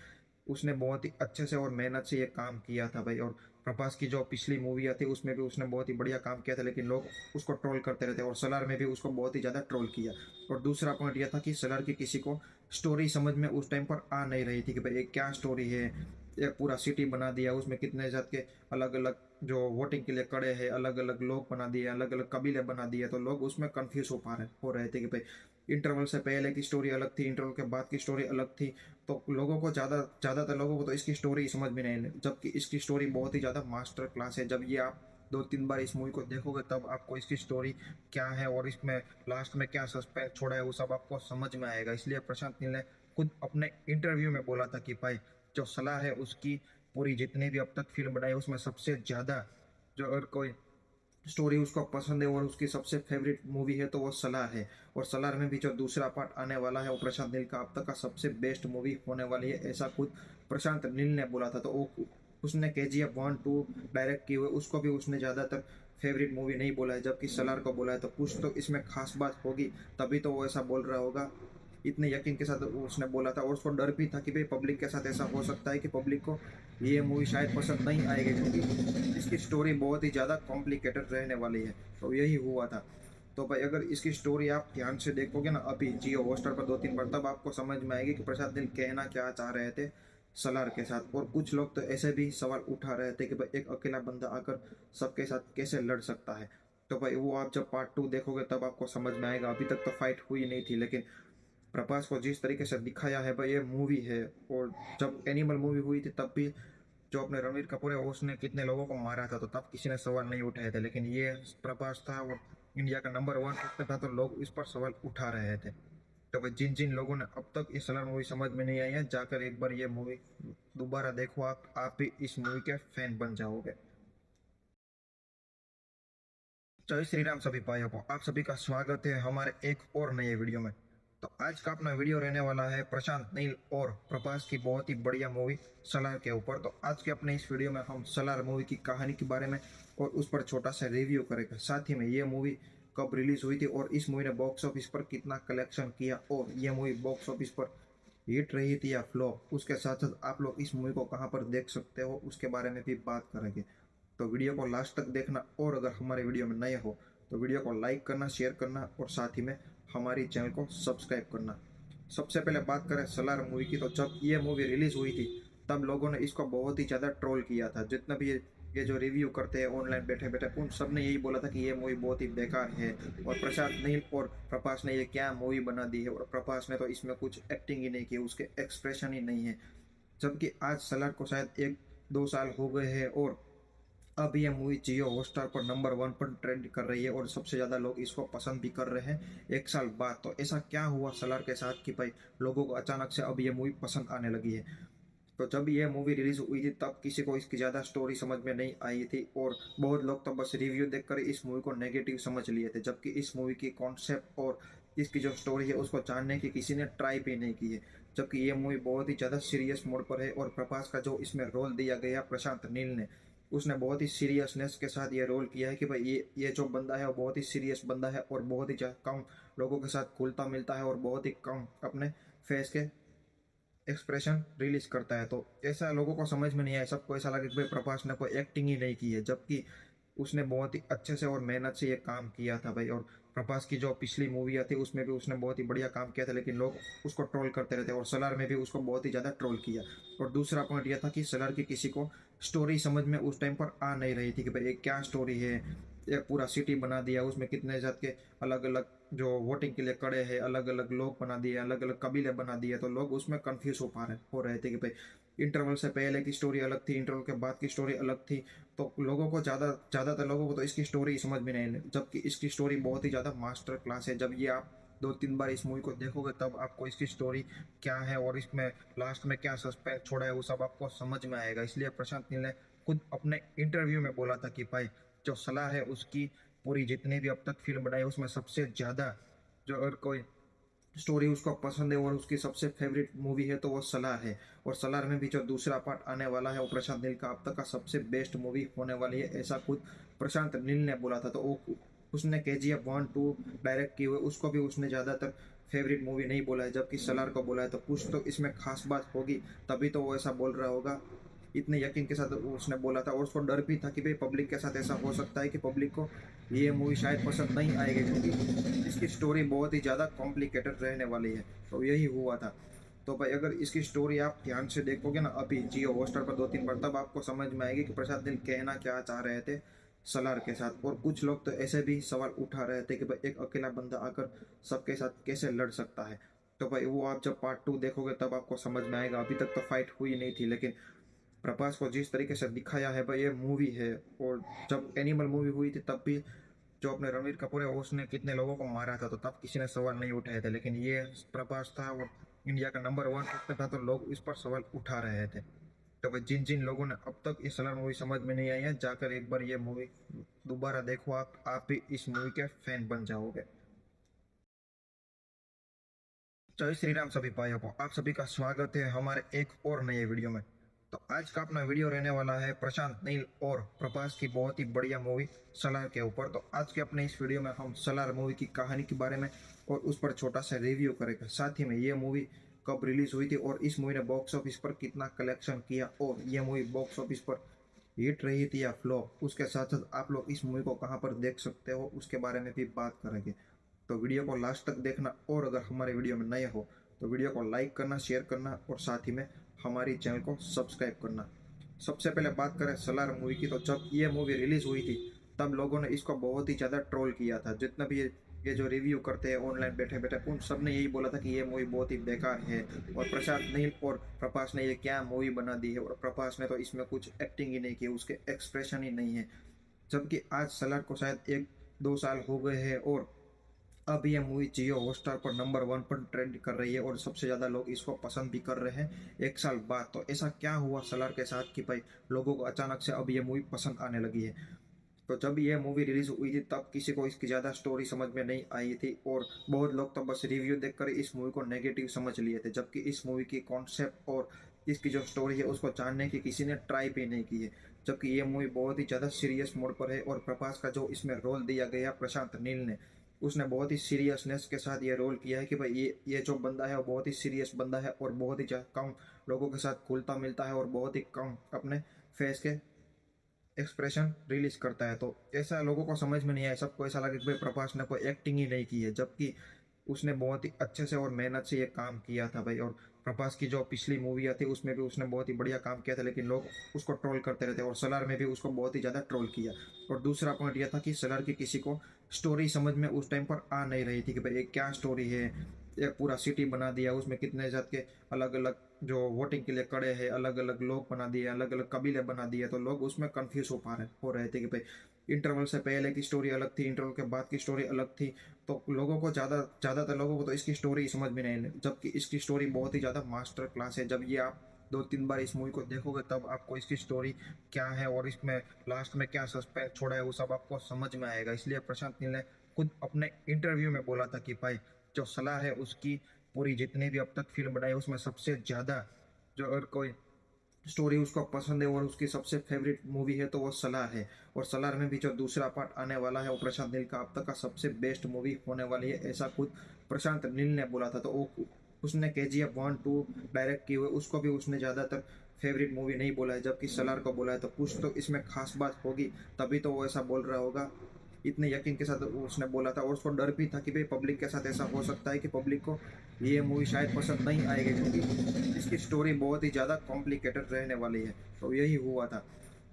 उसने बहुत ही अच्छे से और मेहनत से ये काम किया था भाई। और प्रभास की जो पिछली मूवियाँ थी उसमें भी उसने बहुत ही बढ़िया काम किया था, लेकिन लोग उसको ट्रोल करते रहते और सलार में भी उसको बहुत ही ज़्यादा ट्रोल किया। और दूसरा पॉइंट यह था कि सलार की किसी को स्टोरी समझ में उस टाइम पर आ नहीं रही थी कि भाई ये क्या स्टोरी है। एक पूरा सिटी बना दिया, उसमें कितने जात के अलग अलग जो वोटिंग के लिए खड़े हैं, अलग अलग लोग बना दिए, अलग अलग कबीले बना दिए, तो लोग उसमें कंफ्यूज हो रहे थे कि भाई इंटरवल से पहले की स्टोरी अलग थी, इंटरवल के बाद की स्टोरी अलग थी। तो लोगों को ज़्यादातर लोगों को तो इसकी स्टोरी समझ में नहीं आई, जबकि इसकी स्टोरी बहुत ही ज़्यादा मास्टर क्लास है। जब ये आप 2-3 बार इस मूवी को देखोगे तब आपको इसकी स्टोरी क्या है और इसमें लास्ट में क्या सस्पेंस छोड़ा है वो सब आपको समझ में आएगा। इसलिए प्रशांत नील ने खुद अपने इंटरव्यू में बोला था कि भाई जो सलाह है उसकी पूरी जितनी भी अब तक फिल्म बनाई उसमें सबसे ज़्यादा जो अगर कोई स्टोरी उसको पसंद है और उसकी सबसे फेवरेट मूवी है तो वो सलार है। और सलार में भी जो दूसरा पार्ट आने वाला है वो प्रशांत नील का अब तक का सबसे बेस्ट मूवी होने वाली है, ऐसा खुद प्रशांत नील ने बोला था। तो वो उसने KGF 1-2 डायरेक्ट की हुई, उसको भी उसने ज़्यादातर फेवरेट मूवी नहीं बोला है, जबकि सलार को बोला है। तो कुछ तो इसमें खास बात होगी, तभी तो वो ऐसा बोल रहा होगा। इतने यकीन के साथ उसने बोला था और उसको डर भी था कि भाई पब्लिक के साथ ऐसा हो सकता है कि पब्लिक को ये मूवी शायद पसंद नहीं आएगी, क्योंकि इसकी स्टोरी बहुत ही ज़्यादा कॉम्प्लिकेटेड रहने वाली है। तो यही हुआ था। तो भाई अगर इसकी स्टोरी आप ध्यान से देखोगे ना अभी जियो हॉटस्टार पर 2-3 बार, तब आपको समझ में आएगी कि प्रशांत नील कहना क्या चाह रहे थे सलार के साथ। और कुछ लोग तो ऐसे भी सवाल उठा रहे थे कि भाई एक अकेला बंदा आकर सबके साथ कैसे लड़ सकता है। तो भाई वो आप जब पार्ट 2 देखोगे तब आपको समझ में आएगा। अभी तक तो फाइट हुई नहीं थी, लेकिन प्रभास को जिस तरीके से दिखाया है भाई ये मूवी है। और जब एनिमल मूवी हुई थी तब भी जो अपने रणवीर कपूर है उसने कितने लोगों को मारा था, तो तब किसी ने सवाल नहीं उठाए थे। लेकिन ये प्रभास था और इंडिया का नंबर 1 एक्टर था, तो लोग इस पर सवाल उठा रहे थे। तो भाई जिन जिन लोगों ने अब तक ये सलार मूवी समझ में नहीं आई है, जाकर एक बार ये मूवी दोबारा देखो। आप भी इस मूवी के फैन बन जाओगे। जय श्री राम सभी भाइयों को, आप सभी का स्वागत है हमारे एक और नए वीडियो में। तो आज का अपना वीडियो रहने वाला है प्रशांत नील और प्रभास की बहुत ही बढ़िया मूवी सलार के ऊपर। तो आज के अपने इस वीडियो में हम सलार मूवी की कहानी के बारे में और उस पर छोटा सा रिव्यू करेंगे। साथ ही में ये मूवी कब रिलीज हुई थी और इस मूवी ने बॉक्स ऑफिस पर कितना कलेक्शन किया और ये मूवी बॉक्स ऑफिस पर हिट रही थी या फ्लॉप, उसके साथ साथ आप लोग इस मूवी को कहाँ पर देख सकते हो उसके बारे में भी बात करेंगे। तो वीडियो को लास्ट तक देखना और अगर हमारे वीडियो में नए हो तो वीडियो को लाइक करना, शेयर करना और साथ ही में हमारी चैनल को सब्सक्राइब करना। सबसे पहले बात करें सलार मूवी की, तो जब ये मूवी रिलीज हुई थी तब लोगों ने इसको बहुत ही ज़्यादा ट्रोल किया था। जितना भी ये जो रिव्यू करते हैं ऑनलाइन बैठे बैठे, उन सब ने यही बोला था कि ये मूवी बहुत ही बेकार है और प्रशांत नील और प्रभास ने ये क्या मूवी बना दी है, और प्रभास ने तो इसमें कुछ एक्टिंग ही नहीं की, उसके एक्सप्रेशन ही नहीं है। जबकि आज सलार को शायद 1-2 साल हो गए हैं और अब ये मूवी जियो हॉटस्टार पर नंबर 1 पर ट्रेंड कर रही है और सबसे ज़्यादा लोग इसको पसंद भी कर रहे हैं 1 साल बाद। तो ऐसा क्या हुआ सलार के साथ कि भाई लोगों को अचानक से अब ये मूवी पसंद आने लगी है। तो जब ये मूवी रिलीज हुई थी तब किसी को इसकी ज़्यादा स्टोरी समझ में नहीं आई थी और बहुत लोग तो बस रिव्यू देखकर इस मूवी को नेगेटिव समझ लिए थे, जबकि इस मूवी की कॉन्सेप्ट और इसकी जो स्टोरी है उसको जानने की किसी ने ट्राई भी नहीं की है। जबकि ये मूवी बहुत ही ज़्यादा सीरियस मोड पर है और प्रभास का जो इसमें रोल दिया गया प्रशांत नील ने, उसने बहुत ही सीरियसनेस के साथ ये रोल किया है कि भाई ये जो बंदा है वो बहुत ही सीरियस बंदा है और बहुत ही कम लोगों के साथ घुलता मिलता है और बहुत ही कम अपने फेस के एक्सप्रेशन रिलीज करता है। तो ऐसा लोगों को समझ में नहीं आया, सबको ऐसा लगा कि भाई प्रभास ने कोई एक्टिंग ही नहीं की है, जबकि उसने बहुत ही अच्छे से और मेहनत से ये काम किया था भाई। और प्रभास की जो पिछली मूवियाँ थी उसमें भी उसने बहुत ही बढ़िया काम किया था, लेकिन लोग उसको ट्रोल करते रहते और सलार में भी उसको बहुत ही ज़्यादा ट्रोल किया। और दूसरा पॉइंट यह था कि सलार की किसी को स्टोरी समझ में उस टाइम पर आ नहीं रही थी कि भाई ये क्या स्टोरी है। एक पूरा सिटी बना दिया, उसमें कितने जात के अलग अलग जो वोटिंग के लिए खड़े हैं, अलग अलग लोग बना दिए, अलग अलग कबीले बना दिए, तो लोग उसमें कंफ्यूज हो रहे थे कि भाई इंटरवल से पहले की स्टोरी अलग थी, इंटरवल के बाद की स्टोरी अलग थी। तो लोगों को ज़्यादातर लोगों को तो इसकी स्टोरी समझ में नहीं, जबकि इसकी स्टोरी बहुत ही ज़्यादा मास्टर क्लास है। जब ये आप 2-3 बार इस मूवी को देखोगे तब आपको इसकी स्टोरी क्या है और इसमें लास्ट में क्या सस्पेंस छोड़ा है वो सब आपको समझ में आएगा। इसलिए प्रशांत नील ने खुद अपने इंटरव्यू में बोला था कि भाई जो सलार है उसकी पूरी जितनी भी अब तक फिल्म बनाई उसमें सबसे ज़्यादा जो अगर कोई स्टोरी उसको पसंद है और उसकी सबसे फेवरेट मूवी है तो वो सलार है। और सलार में भी जो दूसरा पार्ट आने वाला है वो प्रशांत नील का अब तक का सबसे बेस्ट मूवी होने वाली है, ऐसा खुद प्रशांत नील ने बोला था। तो वो उसने KGF 1-2 डायरेक्ट की हुई, उसको भी उसने ज़्यादातर फेवरेट मूवी नहीं बोला है, जबकि सलार को बोला है। तो कुछ तो इसमें खास बात होगी तभी तो वो ऐसा बोल रहा होगा, इतने यकीन के साथ उसने बोला था। और उसको डर भी था कि भाई पब्लिक के साथ ऐसा हो सकता है कि पब्लिक को ये मूवी शायद पसंद नहीं आएगी, क्योंकि इसकी स्टोरी बहुत ही ज़्यादा कॉम्प्लिकेटेड रहने वाली है। तो यही हुआ था। तो भाई अगर इसकी स्टोरी आप ध्यान से देखोगे ना अभी जियो हॉटस्टार पर 2-3 बार, तब आपको समझ में आएगी कि प्रशांत नील कहना क्या चाह रहे थे सलार के साथ। और कुछ लोग तो ऐसे भी सवाल उठा रहे थे कि भाई एक अकेला बंदा आकर सबके साथ कैसे लड़ सकता है। तो भाई वो आप जब पार्ट 2 देखोगे तब आपको समझ में आएगा। अभी तक तो फाइट हुई नहीं थी, लेकिन प्रभास को जिस तरीके से दिखाया है भाई ये मूवी है। और जब एनिमल मूवी हुई थी तब भी जो अपने रणवीर कपूर है उसने कितने लोगों को मारा था, तो तब किसी ने सवाल नहीं उठाए थे, लेकिन ये प्रभास था और इंडिया का नंबर 1 एक्टर था तो लोग इस पर सवाल उठा रहे थे। तो भाई जिन जिन लोगों ने अब तक ये सलार मूवी समझ में नहीं आई है, जाकर एक बार ये मूवी दोबारा देखो, आप भी इस मूवी के फैन बन जाओगे। जय श्री राम सभी भाइयों को, आप सभी का स्वागत है हमारे एक और नए वीडियो में। तो आज का अपना वीडियो रहने वाला है प्रशांत नील और प्रभास की बहुत ही बढ़िया मूवी सलार के ऊपर। तो आज के अपने इस वीडियो में हम सलार मूवी की कहानी के बारे में और उस पर छोटा सा रिव्यू करेंगे। साथ ही में ये मूवी कब रिलीज हुई थी और इस मूवी ने बॉक्स ऑफिस पर कितना कलेक्शन किया और ये मूवी बॉक्स ऑफिस पर हिट रही थी या फ्लॉप, उसके साथ साथ आप लोग इस मूवी को कहाँ पर देख सकते हो उसके बारे में भी बात करेंगे। तो वीडियो को लास्ट तक देखना और अगर हमारे वीडियो में नए हो तो वीडियो को लाइक करना, शेयर करना और साथ ही में हमारी चैनल को सब्सक्राइब करना। सबसे पहले बात करें सलार मूवी की, तो जब ये मूवी रिलीज हुई थी तब लोगों ने इसको बहुत ही ज़्यादा ट्रोल किया था। जितना भी ये जो रिव्यू करते हैं ऑनलाइन बैठे बैठे, उन सब ने यही बोला था कि ये मूवी बहुत ही बेकार है और प्रशांत नील और प्रभास ने ये क्या मूवी बना दी है, और प्रभास ने तो इसमें कुछ एक्टिंग ही नहीं की, उसके एक्सप्रेशन ही नहीं है। जबकि आज सलार को शायद 1-2 साल हो गए हैं और अब ये मूवी जियो हॉटस्टार पर नंबर 1 पर ट्रेंड कर रही है और सबसे ज़्यादा लोग इसको पसंद भी कर रहे हैं 1 साल बाद। तो ऐसा क्या हुआ सलार के साथ कि भाई लोगों को अचानक से अब ये मूवी पसंद आने लगी है। तो जब ये मूवी रिलीज हुई थी तब किसी को इसकी ज़्यादा स्टोरी समझ में नहीं आई थी और बहुत लोग तो बस रिव्यू देखकर इस मूवी को नेगेटिव समझ लिए थे, जबकि इस मूवी की कॉन्सेप्ट और इसकी जो स्टोरी है उसको जानने की किसी ने ट्राई भी नहीं की है। जबकि ये मूवी बहुत ही ज़्यादा सीरियस मोड पर है और प्रभास का जो इसमें रोल दिया गया प्रशांत नील ने, उसने बहुत ही सीरियसनेस के साथ ये रोल किया है कि भाई ये जो बंदा है वो बहुत ही सीरियस बंदा है और बहुत ही कम लोगों के साथ घुलता मिलता है और बहुत ही कम अपने फेस के एक्सप्रेशन रिलीज करता है। तो ऐसा लोगों को समझ में नहीं आया, सबको ऐसा लगा कि भाई प्रभास ने कोई एक्टिंग ही नहीं की है, जबकि उसने बहुत ही अच्छे से और मेहनत से ये काम किया था भाई। और प्रभास की जो पिछली मूवियाँ थी उसमें भी उसने बहुत ही बढ़िया काम किया था, लेकिन लोग उसको ट्रोल करते रहते और सलार में भी उसको बहुत ही ज़्यादा ट्रोल किया। और दूसरा पॉइंट यह था कि सलार की किसी को स्टोरी समझ में उस टाइम पर आ नहीं रही थी कि भाई ये क्या स्टोरी है। एक पूरा सिटी बना दिया, उसमें कितने जात के अलग अलग जो वोटिंग के लिए खड़े हैं, अलग अलग लोग बना दिए, अलग अलग कबीले बना दिए, तो लोग उसमें कंफ्यूज हो रहे थे कि भाई इंटरवल से पहले की स्टोरी अलग थी, इंटरवल के बाद की स्टोरी अलग थी। तो लोगों को ज़्यादातर लोगों को तो इसकी स्टोरी समझ में नहीं आई, जबकि इसकी स्टोरी बहुत ही ज़्यादा मास्टर क्लास है। जब ये आप 2-3 बार इस मूवी को देखोगे तब आपको इसकी स्टोरी क्या है और इसमें लास्ट में क्या सस्पेंस छोड़ा है वो सब आपको समझ में आएगा। इसलिए प्रशांत नील ने खुद अपने इंटरव्यू में बोला था कि भाई जो सलाह है उसकी पूरी जितनी भी अब तक फिल्म बनाई उसमें सबसे ज़्यादा जो अगर कोई स्टोरी उसको पसंद है और उसकी सबसे फेवरेट मूवी है तो वो सलार है। और सलार में भी जो दूसरा पार्ट आने वाला है वो प्रशांत नील का अब तक का सबसे बेस्ट मूवी होने वाली है, ऐसा खुद प्रशांत नील ने बोला था। तो वो उसने KGF 1-2 डायरेक्ट की हुई, उसको भी उसने ज़्यादातर फेवरेट मूवी नहीं बोला है, जबकि सलार को बोला है। तो कुछ तो इसमें खास बात होगी, तभी तो वो ऐसा बोल रहा होगा। इतने यकीन के साथ उसने बोला था और उसको डर भी था कि भाई पब्लिक के साथ ऐसा हो सकता है कि पब्लिक को ये मूवी शायद पसंद नहीं आएगी, क्योंकि इसकी स्टोरी बहुत ही ज़्यादा कॉम्प्लिकेटेड रहने वाली है। तो यही हुआ था।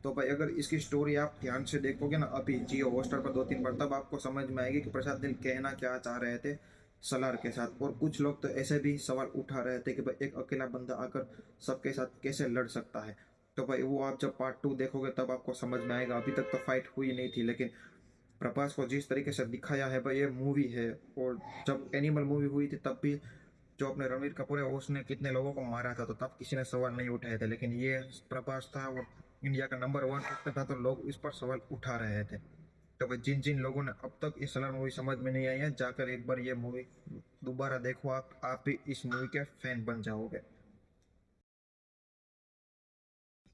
तो भाई अगर इसकी स्टोरी आप ध्यान से देखोगे ना अभी जियो हॉटस्टार पर 2-3 बार, तब आपको समझ में आएगी कि प्रसाद नील कहना क्या चाह रहे थे सलार के साथ। और कुछ लोग तो ऐसे भी सवाल उठा रहे थे कि भाई एक अकेला बंदा आकर सबके साथ कैसे लड़ सकता है। तो भाई वो आप जब पार्ट 2 देखोगे तब आपको समझ में आएगा। अभी तक तो फाइट हुई नहीं थी, लेकिन प्रभास को जिस तरीके से दिखाया है भाई ये मूवी है। और जब एनिमल मूवी हुई थी तब भी जो अपने रणवीर कपूर है उसने कितने लोगों को मारा था, तो तब किसी ने सवाल नहीं उठाए थे, लेकिन ये प्रभास था और इंडिया का नंबर 1 एक्टर था तो लोग इस पर सवाल उठा रहे थे। तो भाई जिन जिन लोगों ने अब तक ये सलार मूवी समझ में नहीं आई है, जाकर एक बार ये मूवी दोबारा देखो, आप भी इस मूवी के फैन बन जाओगे।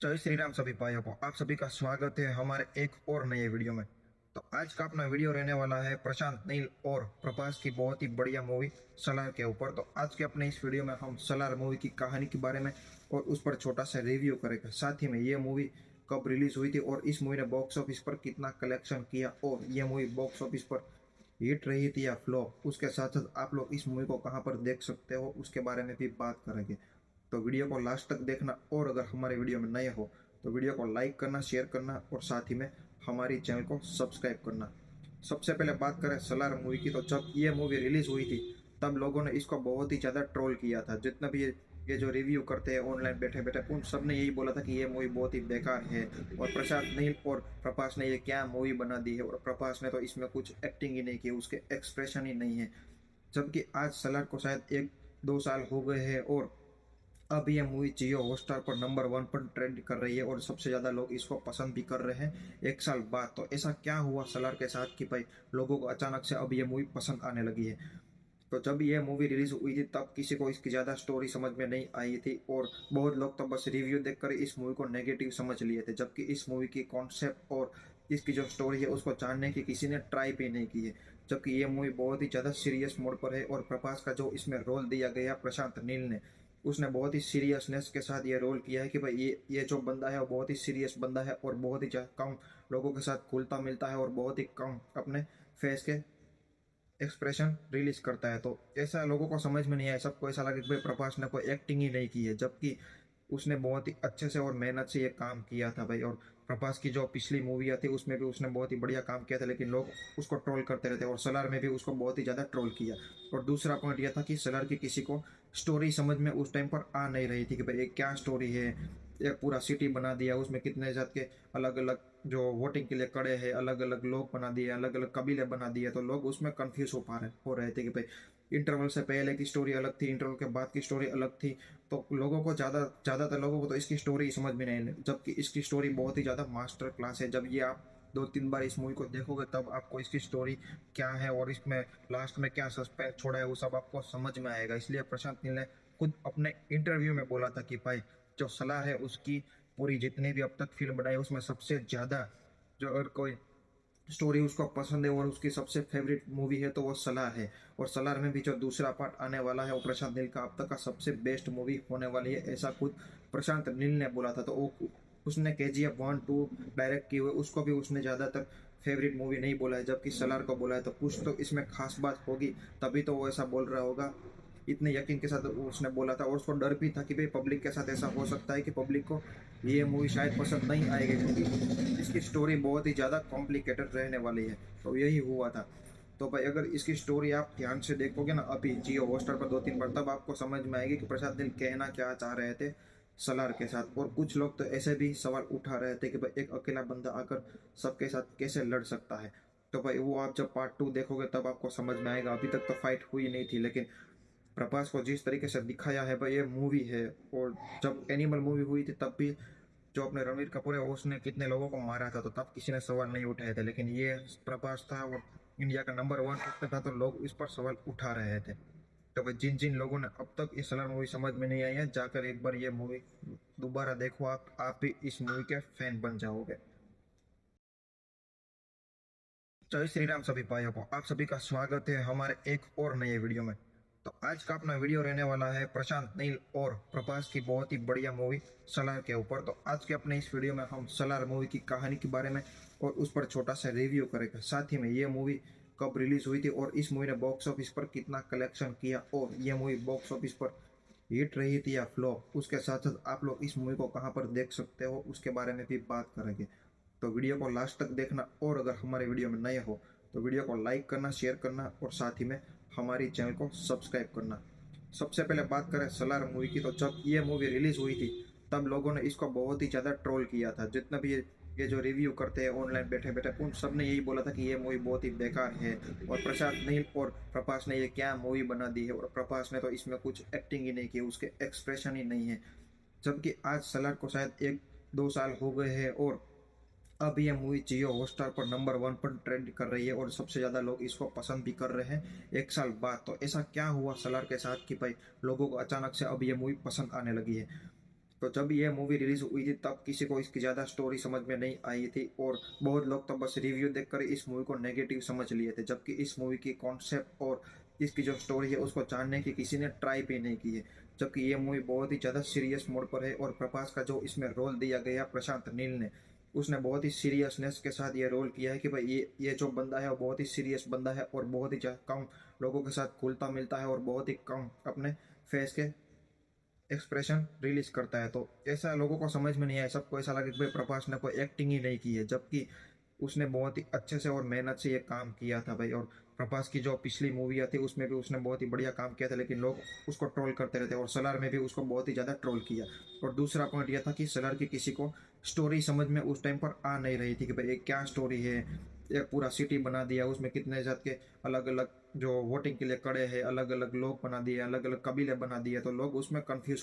जय श्री राम सभी भाइयों को, आप सभी का स्वागत है हमारे एक और नए वीडियो में। तो आज का अपना वीडियो रहने वाला है प्रशांत नील और प्रभास की बहुत ही बढ़िया मूवी सलार के ऊपर। तो आज के अपने इस वीडियो में हम सलार मूवी की कहानी के बारे में और उस पर छोटा सा रिव्यू करेंगे। साथ ही में ये मूवी कब रिलीज हुई थी और इस मूवी ने बॉक्स ऑफिस पर कितना कलेक्शन किया और ये मूवी बॉक्स ऑफिस पर हिट रही थी या फ्लॉप, उसके साथ साथ आप लोग इस मूवी को कहाँ पर देख सकते हो उसके बारे में भी बात करेंगे। तो वीडियो को लास्ट तक देखना और अगर हमारे वीडियो में नए हो तो वीडियो को लाइक करना, शेयर करना और साथ ही में हमारी चैनल को सब्सक्राइब करना। सबसे पहले बात करें सलार मूवी की, तो जब ये मूवी रिलीज हुई थी तब लोगों ने इसको बहुत ही ज़्यादा ट्रोल किया था। जितना भी ये जो रिव्यू करते हैं ऑनलाइन बैठे बैठे, उन सब ने यही बोला था कि ये मूवी बहुत ही बेकार है और प्रशांत नील और प्रभास ने ये क्या मूवी बना दी है, और प्रभास ने तो इसमें कुछ एक्टिंग ही नहीं की, उसके एक्सप्रेशन ही नहीं है। जबकि आज सलार को शायद 1-2 साल हो गए हैं और अब ये मूवी जियो हॉटस्टार पर नंबर 1 पर ट्रेंड कर रही है और सबसे ज़्यादा लोग इसको पसंद भी कर रहे हैं 1 साल बाद। तो ऐसा क्या हुआ सलार के साथ कि भाई लोगों को अचानक से अब ये मूवी पसंद आने लगी है। तो जब ये मूवी रिलीज हुई थी तब किसी को इसकी ज़्यादा स्टोरी समझ में नहीं आई थी और बहुत लोग तो बस रिव्यू देखकर इस मूवी को नेगेटिव समझ लिए थे, जबकि इस मूवी की कॉन्सेप्ट और इसकी जो स्टोरी है उसको जानने की किसी ने ट्राई भी नहीं की है। जबकि ये मूवी बहुत ही ज़्यादा सीरियस मोड पर है और प्रभास का जो इसमें रोल दिया गया प्रशांत नील ने, उसने बहुत ही सीरियसनेस के साथ ये रोल किया है कि भाई ये जो बंदा है वो बहुत ही सीरियस बंदा है और बहुत ही कम लोगों के साथ घुलता मिलता है और बहुत ही कम अपने फेस के एक्सप्रेशन रिलीज करता है। तो ऐसा लोगों को समझ में नहीं आया, सबको ऐसा लगा कि भाई प्रभास ने कोई एक्टिंग ही नहीं की है, जबकि उसने बहुत ही अच्छे से और मेहनत से ये काम किया था भाई। और प्रभास की जो पिछली मूवियाँ थी उसमें भी उसने बहुत ही बढ़िया काम किया था, लेकिन लोग उसको ट्रोल करते रहते और सलार में भी उसको बहुत ही ज़्यादा ट्रोल किया। और दूसरा पॉइंट यह था कि सलार की किसी को स्टोरी समझ में उस टाइम पर आ नहीं रही थी कि भाई ये क्या स्टोरी है। एक पूरा सिटी बना दिया, उसमें कितने जात के अलग अलग जो वोटिंग के लिए खड़े हैं, अलग अलग लोग बना दिए, अलग अलग कबीले बना दिए, तो लोग उसमें कंफ्यूज हो रहे थे कि भाई इंटरवल से पहले की स्टोरी अलग थी, इंटरवल के बाद की स्टोरी अलग थी। तो लोगों को ज़्यादातर लोगों को तो इसकी स्टोरी समझ में नहीं आई, जबकि इसकी स्टोरी बहुत ही ज़्यादा मास्टर क्लास है। जब ये आप 2-3 बार इस मूवी को देखोगे तब आपको इसकी स्टोरी क्या है और इसमें लास्ट में क्या सस्पेंस छोड़ा है वो सब आपको समझ में आएगा। इसलिए प्रशांत नील ने खुद अपने इंटरव्यू में बोला था कि भाई जो सलार है उसकी पूरी जितनी भी अब तक फिल्म बनाई उसमें सबसे ज़्यादा जो अगर कोई स्टोरी उसको पसंद है और उसकी सबसे फेवरेट मूवी है तो वो सलार है। और सलार में भी जो दूसरा पार्ट आने वाला है वो प्रशांत नील का अब तक का सबसे बेस्ट मूवी होने वाली है, ऐसा खुद प्रशांत नील ने बोला था। तो वो उसने KGF 1-2 डायरेक्ट की हुई, उसको भी उसने ज़्यादातर फेवरेट मूवी नहीं बोला है, जबकि सलार को बोला है। तो कुछ तो इसमें खास बात होगी तभी तो वो ऐसा बोल रहा होगा। इतने यकीन के साथ उसने बोला था और उसको डर भी था कि भाई पब्लिक के साथ ऐसा हो सकता है कि पब्लिक को ये मूवी शायद पसंद नहीं आएगी, क्योंकि इसकी स्टोरी बहुत ही ज़्यादा कॉम्प्लिकेटेड रहने वाली है। तो यही हुआ था। तो भाई अगर इसकी स्टोरी आप ध्यान से देखोगे ना अभी जियो हॉटस्टार पर 2-3 बार, तब आपको समझ में आएगी कि प्रशांत नील कहना क्या चाह रहे थे सलार के साथ। और कुछ लोग तो ऐसे भी सवाल उठा रहे थे कि भाई एक अकेला बंदा आकर सबके साथ कैसे लड़ सकता है। तो भाई वो आप जब पार्ट 2 देखोगे तब आपको समझ में आएगा। अभी तक तो फाइट हुई नहीं थी, लेकिन प्रभास को जिस तरीके से दिखाया है भाई ये मूवी है। और जब एनिमल मूवी हुई थी तब भी जो अपने रणवीर कपूर है उसने कितने लोगों को मारा था, तो तब किसी ने सवाल नहीं उठाए थे। लेकिन ये प्रभास था और इंडिया का नंबर 1 एक्टर था, तो लोग इस पर सवाल उठा रहे थे। तो भाई जिन जिन लोगों ने अब तक ये सलार मूवी समझ में नहीं आई है, जाकर एक बार ये मूवी दोबारा देखो, आप भी इस मूवी के फैन बन जाओगे। जय श्री राम सभी भाइयों को, आप सभी का स्वागत है हमारे एक और नए वीडियो में। तो आज का अपना वीडियो रहने वाला है प्रशांत नील और प्रभास की बहुत ही बढ़िया मूवी सलार के ऊपर। तो आज के अपने इस वीडियो में हम सलार मूवी की कहानी के बारे में और उस पर छोटा सा रिव्यू करेंगे। साथ ही में ये मूवी कब रिलीज हुई थी और इस मूवी ने बॉक्स ऑफिस पर कितना कलेक्शन किया और ये मूवी बॉक्स ऑफिस पर हिट रही थी या फ्लॉप, उसके साथ साथ आप लोग इस मूवी को कहाँ पर देख सकते हो उसके बारे में भी बात करेंगे। तो वीडियो को लास्ट तक देखना और अगर हमारे वीडियो में नए हो तो वीडियो को लाइक करना, शेयर करना और साथ ही में हमारी चैनल को सब्सक्राइब करना। सबसे पहले बात करें सलार मूवी की, तो जब ये मूवी रिलीज हुई थी तब लोगों ने इसको बहुत ही ज़्यादा ट्रोल किया था। जितना भी ये जो रिव्यू करते हैं ऑनलाइन बैठे बैठे, उन सब ने यही बोला था कि ये मूवी बहुत ही बेकार है और प्रशांत नील और प्रभास ने ये क्या मूवी बना दी है, और प्रभास ने तो इसमें कुछ एक्टिंग ही नहीं की, उसके एक्सप्रेशन ही नहीं है। जबकि आज सलार को शायद 1-2 साल हो गए हैं और अब ये मूवी जियो हॉटस्टार पर नंबर 1 पर ट्रेंड कर रही है और सबसे ज़्यादा लोग इसको पसंद भी कर रहे हैं 1 साल बाद। तो ऐसा क्या हुआ सलार के साथ कि भाई लोगों को अचानक से अब ये मूवी पसंद आने लगी है। तो जब ये मूवी रिलीज हुई थी तब किसी को इसकी ज़्यादा स्टोरी समझ में नहीं आई थी और बहुत लोग तो बस रिव्यू देखकर इस मूवी को नेगेटिव समझ लिए थे, जबकि इस मूवी की कॉन्सेप्ट और इसकी जो स्टोरी है उसको जानने की किसी ने ट्राई भी नहीं की है। जबकि ये मूवी बहुत ही ज़्यादा सीरियस मोड पर है और प्रभास का जो इसमें रोल दिया गया प्रशांत नील ने, उसने बहुत ही सीरियसनेस के साथ ये रोल किया है कि भाई ये जो बंदा है वो बहुत ही सीरियस बंदा है और बहुत ही कम लोगों के साथ घुलता मिलता है और बहुत ही कम अपने फेस के एक्सप्रेशन रिलीज करता है। तो ऐसा लोगों को समझ में नहीं आया, सबको ऐसा लगा कि भाई प्रभास ने कोई एक्टिंग ही नहीं की है, जबकि उसने बहुत ही अच्छे से और मेहनत से ये काम किया था भाई। और प्रभास की जो पिछली मूवियाँ थी उसमें भी उसने बहुत ही बढ़िया काम किया था, लेकिन लोग उसको ट्रोल करते रहते और सलार में भी उसको बहुत ही ज़्यादा ट्रोल किया। और दूसरा पॉइंट यह था कि सलार की किसी को स्टोरी समझ में उस टाइम पर आ नहीं रही थी कि भाई ये क्या स्टोरी है। एक पूरा सिटी बना दिया, उसमें कितने जात के अलग अलग जो वोटिंग के लिए खड़े हैं, अलग अलग लोग बना दिए, अलग अलग कबीले बना दिए, तो लोग उसमें कंफ्यूज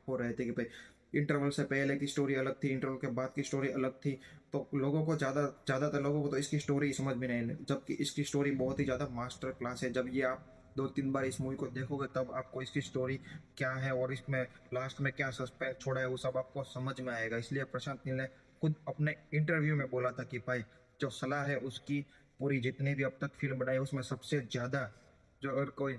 हो रहे थे कि भाई इंटरवल से पहले की स्टोरी अलग थी, इंटरवल के बाद की स्टोरी अलग थी। तो लोगों को ज़्यादातर लोगों को तो इसकी स्टोरी समझ में नहीं आई, जबकि इसकी स्टोरी बहुत ही ज़्यादा मास्टर क्लास है। जब ये आप 2-3 बार इस मूवी को देखोगे तब आपको इसकी स्टोरी क्या है और इसमें लास्ट में क्या सस्पेंस छोड़ा है वो सब आपको समझ में आएगा। इसलिए प्रशांत नील ने खुद अपने इंटरव्यू में बोला था कि भाई जो सलाह है उसकी पूरी जितनी भी अब तक फिल्म बनाई उसमें सबसे ज़्यादा जो अगर कोई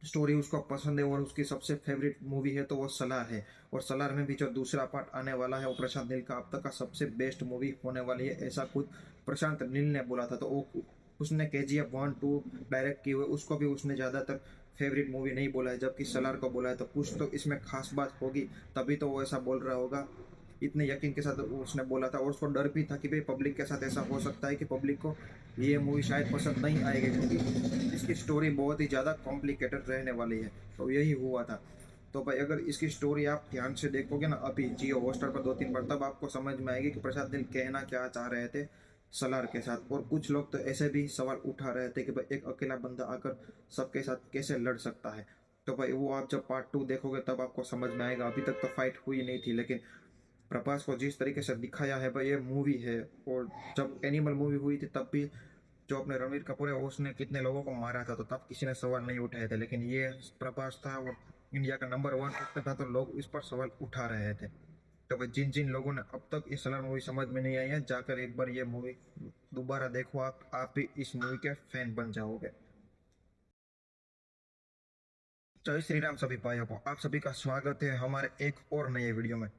स्टोरी उसको पसंद है और उसकी सबसे फेवरेट मूवी है तो वो सलार है। और सलार में भी जो दूसरा पार्ट आने वाला है वो प्रशांत नील का अब तक का सबसे बेस्ट मूवी होने वाली है, ऐसा खुद प्रशांत नील ने बोला था। तो वो उसने KGF 1-2 डायरेक्ट की हुई, उसको भी उसने ज़्यादातर फेवरेट मूवी नहीं बोला है, जबकि सलार को बोला है। तो कुछ तो इसमें खास बात होगी तभी तो वो ऐसा बोल रहा होगा। इतने यकीन के साथ उसने बोला था और उसको डर भी था कि भाई पब्लिक के साथ ऐसा हो सकता है कि पब्लिक को ये मूवी शायद पसंद नहीं आएगी, क्योंकि इसकी स्टोरी बहुत ही ज़्यादा कॉम्प्लिकेटेड रहने वाली है। तो यही हुआ था। तो भाई अगर इसकी स्टोरी आप ध्यान से देखोगे ना अभी जियो हॉटस्टार पर 2-3 बार, तब आपको समझ में आएगी कि प्रशांत नील कहना क्या चाह रहे थे सलार के साथ। और कुछ लोग तो ऐसे भी सवाल उठा रहे थे कि भाई एक अकेला बंदा आकर सबके साथ कैसे लड़ सकता है। तो भाई वो आप जब पार्ट 2 देखोगे तब आपको समझ में आएगा। अभी तक तो फाइट हुई नहीं थी, लेकिन प्रभास को जिस तरीके से दिखाया है भाई ये मूवी है। और जब एनिमल मूवी हुई थी तब भी जो अपने रणवीर कपूर है उसने कितने लोगों को मारा था, तो तब किसी ने सवाल नहीं उठाए थे। लेकिन ये प्रभास था और इंडिया का नंबर 1 एक्टर था, तो लोग इस पर सवाल उठा रहे थे। तो भाई जिन जिन लोगों ने अब तक ये सलार मूवी समझ में नहीं आई है, जाकर एक बार ये मूवी दोबारा देखो, आप भी इस मूवी के फैन बन जाओगे। जय श्री राम सभी भाइयों को, आप सभी का स्वागत है हमारे एक और नए वीडियो में।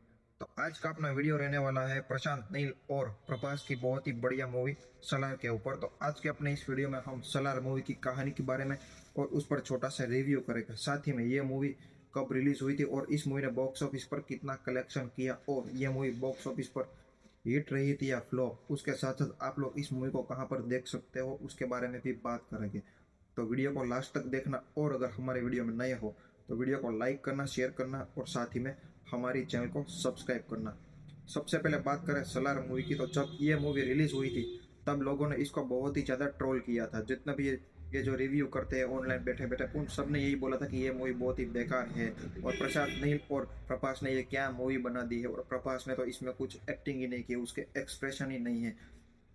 तो आज का अपना वीडियो रहने वाला है प्रशांत नील और प्रभास की बहुत ही बढ़िया मूवी सलार के ऊपर। तो आज के अपने इस वीडियो में हम सलार मूवी की कहानी के बारे में और उस पर छोटा सा रिव्यू करेंगे। साथ ही में ये मूवी कब रिलीज हुई थी और इस मूवी ने बॉक्स ऑफिस पर कितना कलेक्शन किया और ये मूवी बॉक्स ऑफिस पर हिट रही थी या फ्लॉप, उसके साथ साथ आप लोग इस मूवी को कहाँ पर देख सकते हो उसके बारे में भी बात करेंगे। तो वीडियो को लास्ट तक देखना और अगर हमारे वीडियो में नए हो तो वीडियो को लाइक करना, शेयर करना और साथ ही में हमारी चैनल को सब्सक्राइब करना। सबसे पहले बात करें सलार मूवी की, तो जब ये मूवी रिलीज हुई थी तब लोगों ने इसको बहुत ही ज़्यादा ट्रोल किया था। जितना भी ये जो रिव्यू करते हैं ऑनलाइन बैठे बैठे, उन सब ने यही बोला था कि ये मूवी बहुत ही बेकार है और प्रशांत नील और प्रभास ने ये क्या मूवी बना दी है, और प्रभास ने तो इसमें कुछ एक्टिंग ही नहीं की, उसके एक्सप्रेशन ही नहीं है।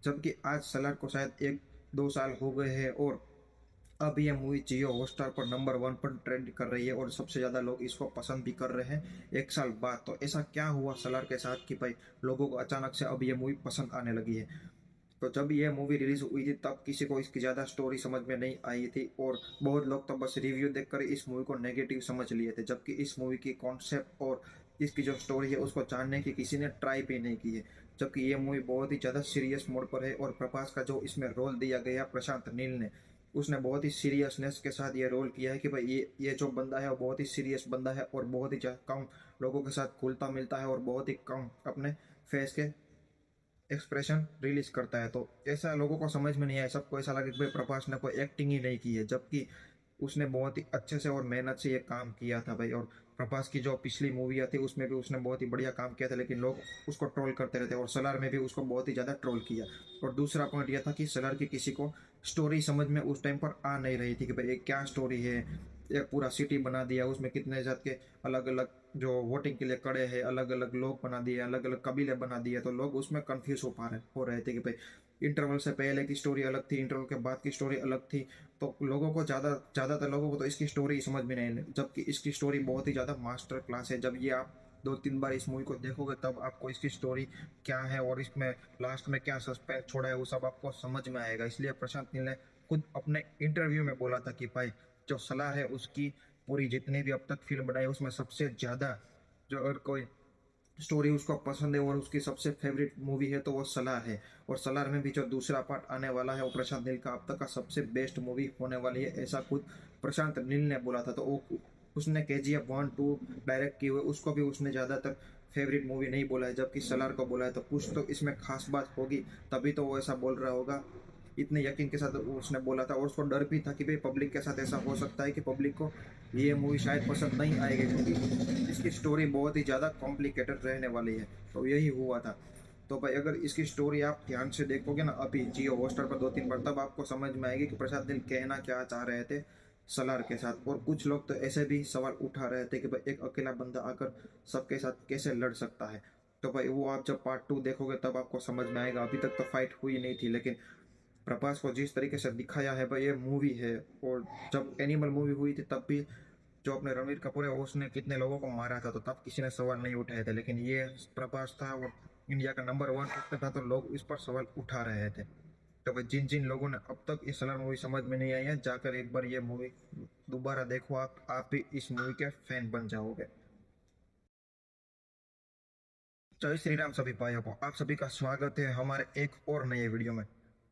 जबकि आज सलार को शायद 1-2 साल हो गए हैं और अब ये मूवी जियो हॉटस्टार पर नंबर 1 पर ट्रेंड कर रही है और सबसे ज़्यादा लोग इसको पसंद भी कर रहे हैं 1 साल बाद। तो ऐसा क्या हुआ सलार के साथ कि भाई लोगों को अचानक से अब ये मूवी पसंद आने लगी है। तो जब ये मूवी रिलीज हुई थी तब किसी को इसकी ज़्यादा स्टोरी समझ में नहीं आई थी और बहुत लोग तो बस रिव्यू देखकर इस मूवी को नेगेटिव समझ लिए थे, जबकि इस मूवी की कॉन्सेप्ट और इसकी जो स्टोरी है उसको जानने की किसी ने ट्राई भी नहीं की है। जबकि ये मूवी बहुत ही ज़्यादा सीरियस मोड पर है और प्रभास का जो इसमें रोल दिया गया प्रशांत नील ने, उसने बहुत ही सीरियसनेस के साथ ये रोल किया है कि भाई ये जो बंदा है वो बहुत ही सीरियस बंदा है और बहुत ही कम लोगों के साथ घुलता मिलता है और बहुत ही कम अपने फेस के एक्सप्रेशन रिलीज करता है। तो ऐसा लोगों को समझ में नहीं आया, सबको ऐसा लगा कि भाई प्रभास ने कोई एक्टिंग ही नहीं की है, जबकि उसने बहुत ही अच्छे से और मेहनत से ये काम किया था भाई। और प्रभास की जो पिछली मूवियाँ थी उसमें भी उसने बहुत ही बढ़िया काम किया था, लेकिन लोग उसको ट्रोल करते रहते और सलार में भी उसको बहुत ही ज़्यादा ट्रोल किया। और दूसरा पॉइंट यह था कि सलार की किसी को स्टोरी समझ में उस टाइम पर आ नहीं रही थी कि भाई ये क्या स्टोरी है। एक पूरा सिटी बना दिया, उसमें कितने जात के अलग अलग जो वोटिंग के लिए खड़े हैं, अलग अलग लोग बना दिए, अलग अलग कबीले बना दिए, तो लोग उसमें कंफ्यूज हो रहे थे कि भाई इंटरवल से पहले की स्टोरी अलग थी, इंटरवल के बाद की स्टोरी अलग थी। तो लोगों को ज़्यादातर लोगों को तो इसकी स्टोरी समझ में नहीं आई, जबकि इसकी स्टोरी बहुत ही ज़्यादा मास्टर क्लास है। जब ये आप 2-3 बार इस मूवी को देखोगे तब आपको इसकी स्टोरी क्या है और इसमें लास्ट में क्या सस्पेंस छोड़ा है वो सब आपको समझ में आएगा। इसलिए प्रशांत नील ने खुद अपने इंटरव्यू में बोला था कि भाई जो सलार है उसकी पूरी जितनी भी अब तक फिल्म बनाई उसमें सबसे ज़्यादा जो अगर कोई स्टोरी उसको पसंद है और उसकी सबसे फेवरेट मूवी है तो वो सलार है। और सलार में भी जो दूसरा पार्ट आने वाला है वो प्रशांत नील का अब तक का सबसे बेस्ट मूवी होने वाली है, ऐसा खुद प्रशांत नील ने बोला था। तो वो उसने KGF 1-2 डायरेक्ट की हुई, उसको भी उसने ज़्यादातर फेवरेट मूवी नहीं बोला है, जबकि सलार को बोला है। तो कुछ तो इसमें खास बात होगी, तभी तो वो ऐसा बोल रहा होगा। इतने यकीन के साथ उसने बोला था और उसको डर भी था कि भाई पब्लिक के साथ ऐसा हो सकता है कि पब्लिक को ये मूवी शायद पसंद नहीं आएगी, क्योंकि इसकी स्टोरी बहुत ही ज़्यादा कॉम्प्लिकेटेड रहने वाली है। तो यही हुआ था। तो भाई अगर इसकी स्टोरी आप ध्यान से देखोगे ना अभी जियो हॉटस्टार पर 2-3 बार, तब आपको समझ में आएगी कि प्रशांत नील कहना क्या चाह रहे थे सलार के साथ। और कुछ लोग तो ऐसे भी सवाल उठा रहे थे कि भाई एक अकेला बंदा आकर सबके साथ कैसे लड़ सकता है। तो भाई वो आप जब पार्ट 2 देखोगे तब आपको समझ में आएगा। अभी तक तो फाइट हुई नहीं थी, लेकिन प्रभास को जिस तरीके से दिखाया है भाई ये मूवी है। और जब एनिमल मूवी हुई थी तब भी जो अपने रणवीर कपूर है उसने कितने लोगों को मारा था, तो तब किसी ने सवाल नहीं उठाए थे। लेकिन ये प्रभास था और इंडिया का नंबर 1 एक्टर था, तो लोग इस पर सवाल उठा रहे थे। तो भाई जिन जिन लोगों ने अब तक ये सलार मूवी समझ में नहीं आई है, जाकर एक बार ये मूवी दोबारा देखो, आप भी इस मूवी के फैन बन जाओगे। जय श्री राम सभी भाइयों को, आप सभी का स्वागत है हमारे एक और नए वीडियो में।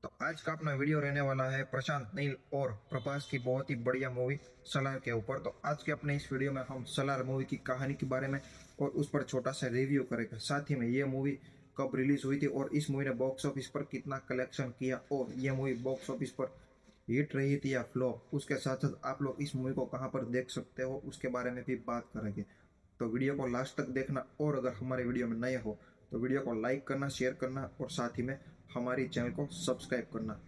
तो आज का अपना वीडियो रहने वाला है प्रशांत नील और प्रभास की बहुत ही बढ़िया मूवी सलार के ऊपर। तो आज के अपने इस वीडियो में हम सलार मूवी की कहानी के बारे में और उस पर छोटा सा रिव्यू करेंगे। साथ ही में ये मूवी कब रिलीज हुई थी और इस मूवी ने बॉक्स ऑफिस पर कितना कलेक्शन किया और ये मूवी बॉक्स ऑफिस पर हिट रही थी या फ्लॉप, उसके साथ साथ आप लोग इस मूवी को कहाँ पर देख सकते हो उसके बारे में भी बात करेंगे। तो वीडियो को लास्ट तक देखना और अगर हमारे वीडियो में नए हो तो वीडियो को लाइक करना, शेयर करना और साथ ही में हमारी चैनल को सब्सक्राइब करना।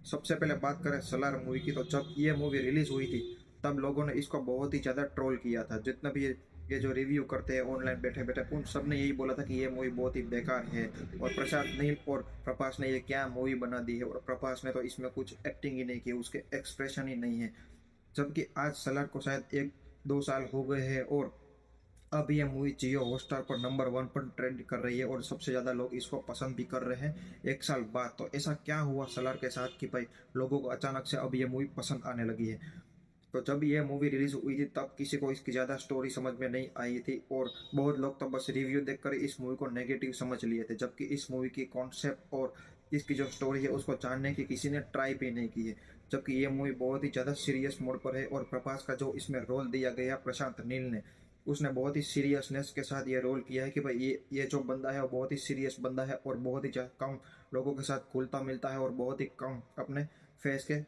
सबसे पहले बात करें सलार मूवी की, तो जब ये मूवी रिलीज हुई थी तब लोगों ने इसको बहुत ही ज़्यादा ट्रोल किया था। जितना भी ये जो रिव्यू करते हैं ऑनलाइन बैठे बैठे, उन सब ने यही बोला था कि ये मूवी बहुत ही बेकार है और प्रशांत नील और प्रभास ने ये क्या मूवी बना दी है, और प्रभास ने तो इसमें कुछ एक्टिंग ही नहीं की, उसके एक्सप्रेशन ही नहीं है। जबकि आज सलार को शायद 1-2 साल हो गए हैं और अब ये मूवी जियो हॉटस्टार पर नंबर 1 पर ट्रेंड कर रही है और सबसे ज़्यादा लोग इसको पसंद भी कर रहे हैं 1 साल बाद। तो ऐसा क्या हुआ सलार के साथ कि भाई लोगों को अचानक से अब ये मूवी पसंद आने लगी है। तो जब ये मूवी रिलीज हुई थी तब किसी को इसकी ज़्यादा स्टोरी समझ में नहीं आई थी और बहुत लोग तो बस रिव्यू देखकर इस मूवी को नेगेटिव समझ लिए थे, जबकि इस मूवी की कॉन्सेप्ट और इसकी जो स्टोरी है उसको जानने की किसी ने ट्राई भी नहीं की है। जबकि ये मूवी बहुत ही ज़्यादा सीरियस मोड पर है और प्रभास का जो इसमें रोल दिया गया प्रशांत नील ने, उसने बहुत ही सीरियसनेस के साथ ये रोल किया है कि भाई ये जो बंदा है वो बहुत ही सीरियस बंदा है और बहुत ही कम लोगों के साथ घुलता मिलता है और बहुत ही कम अपने फेस के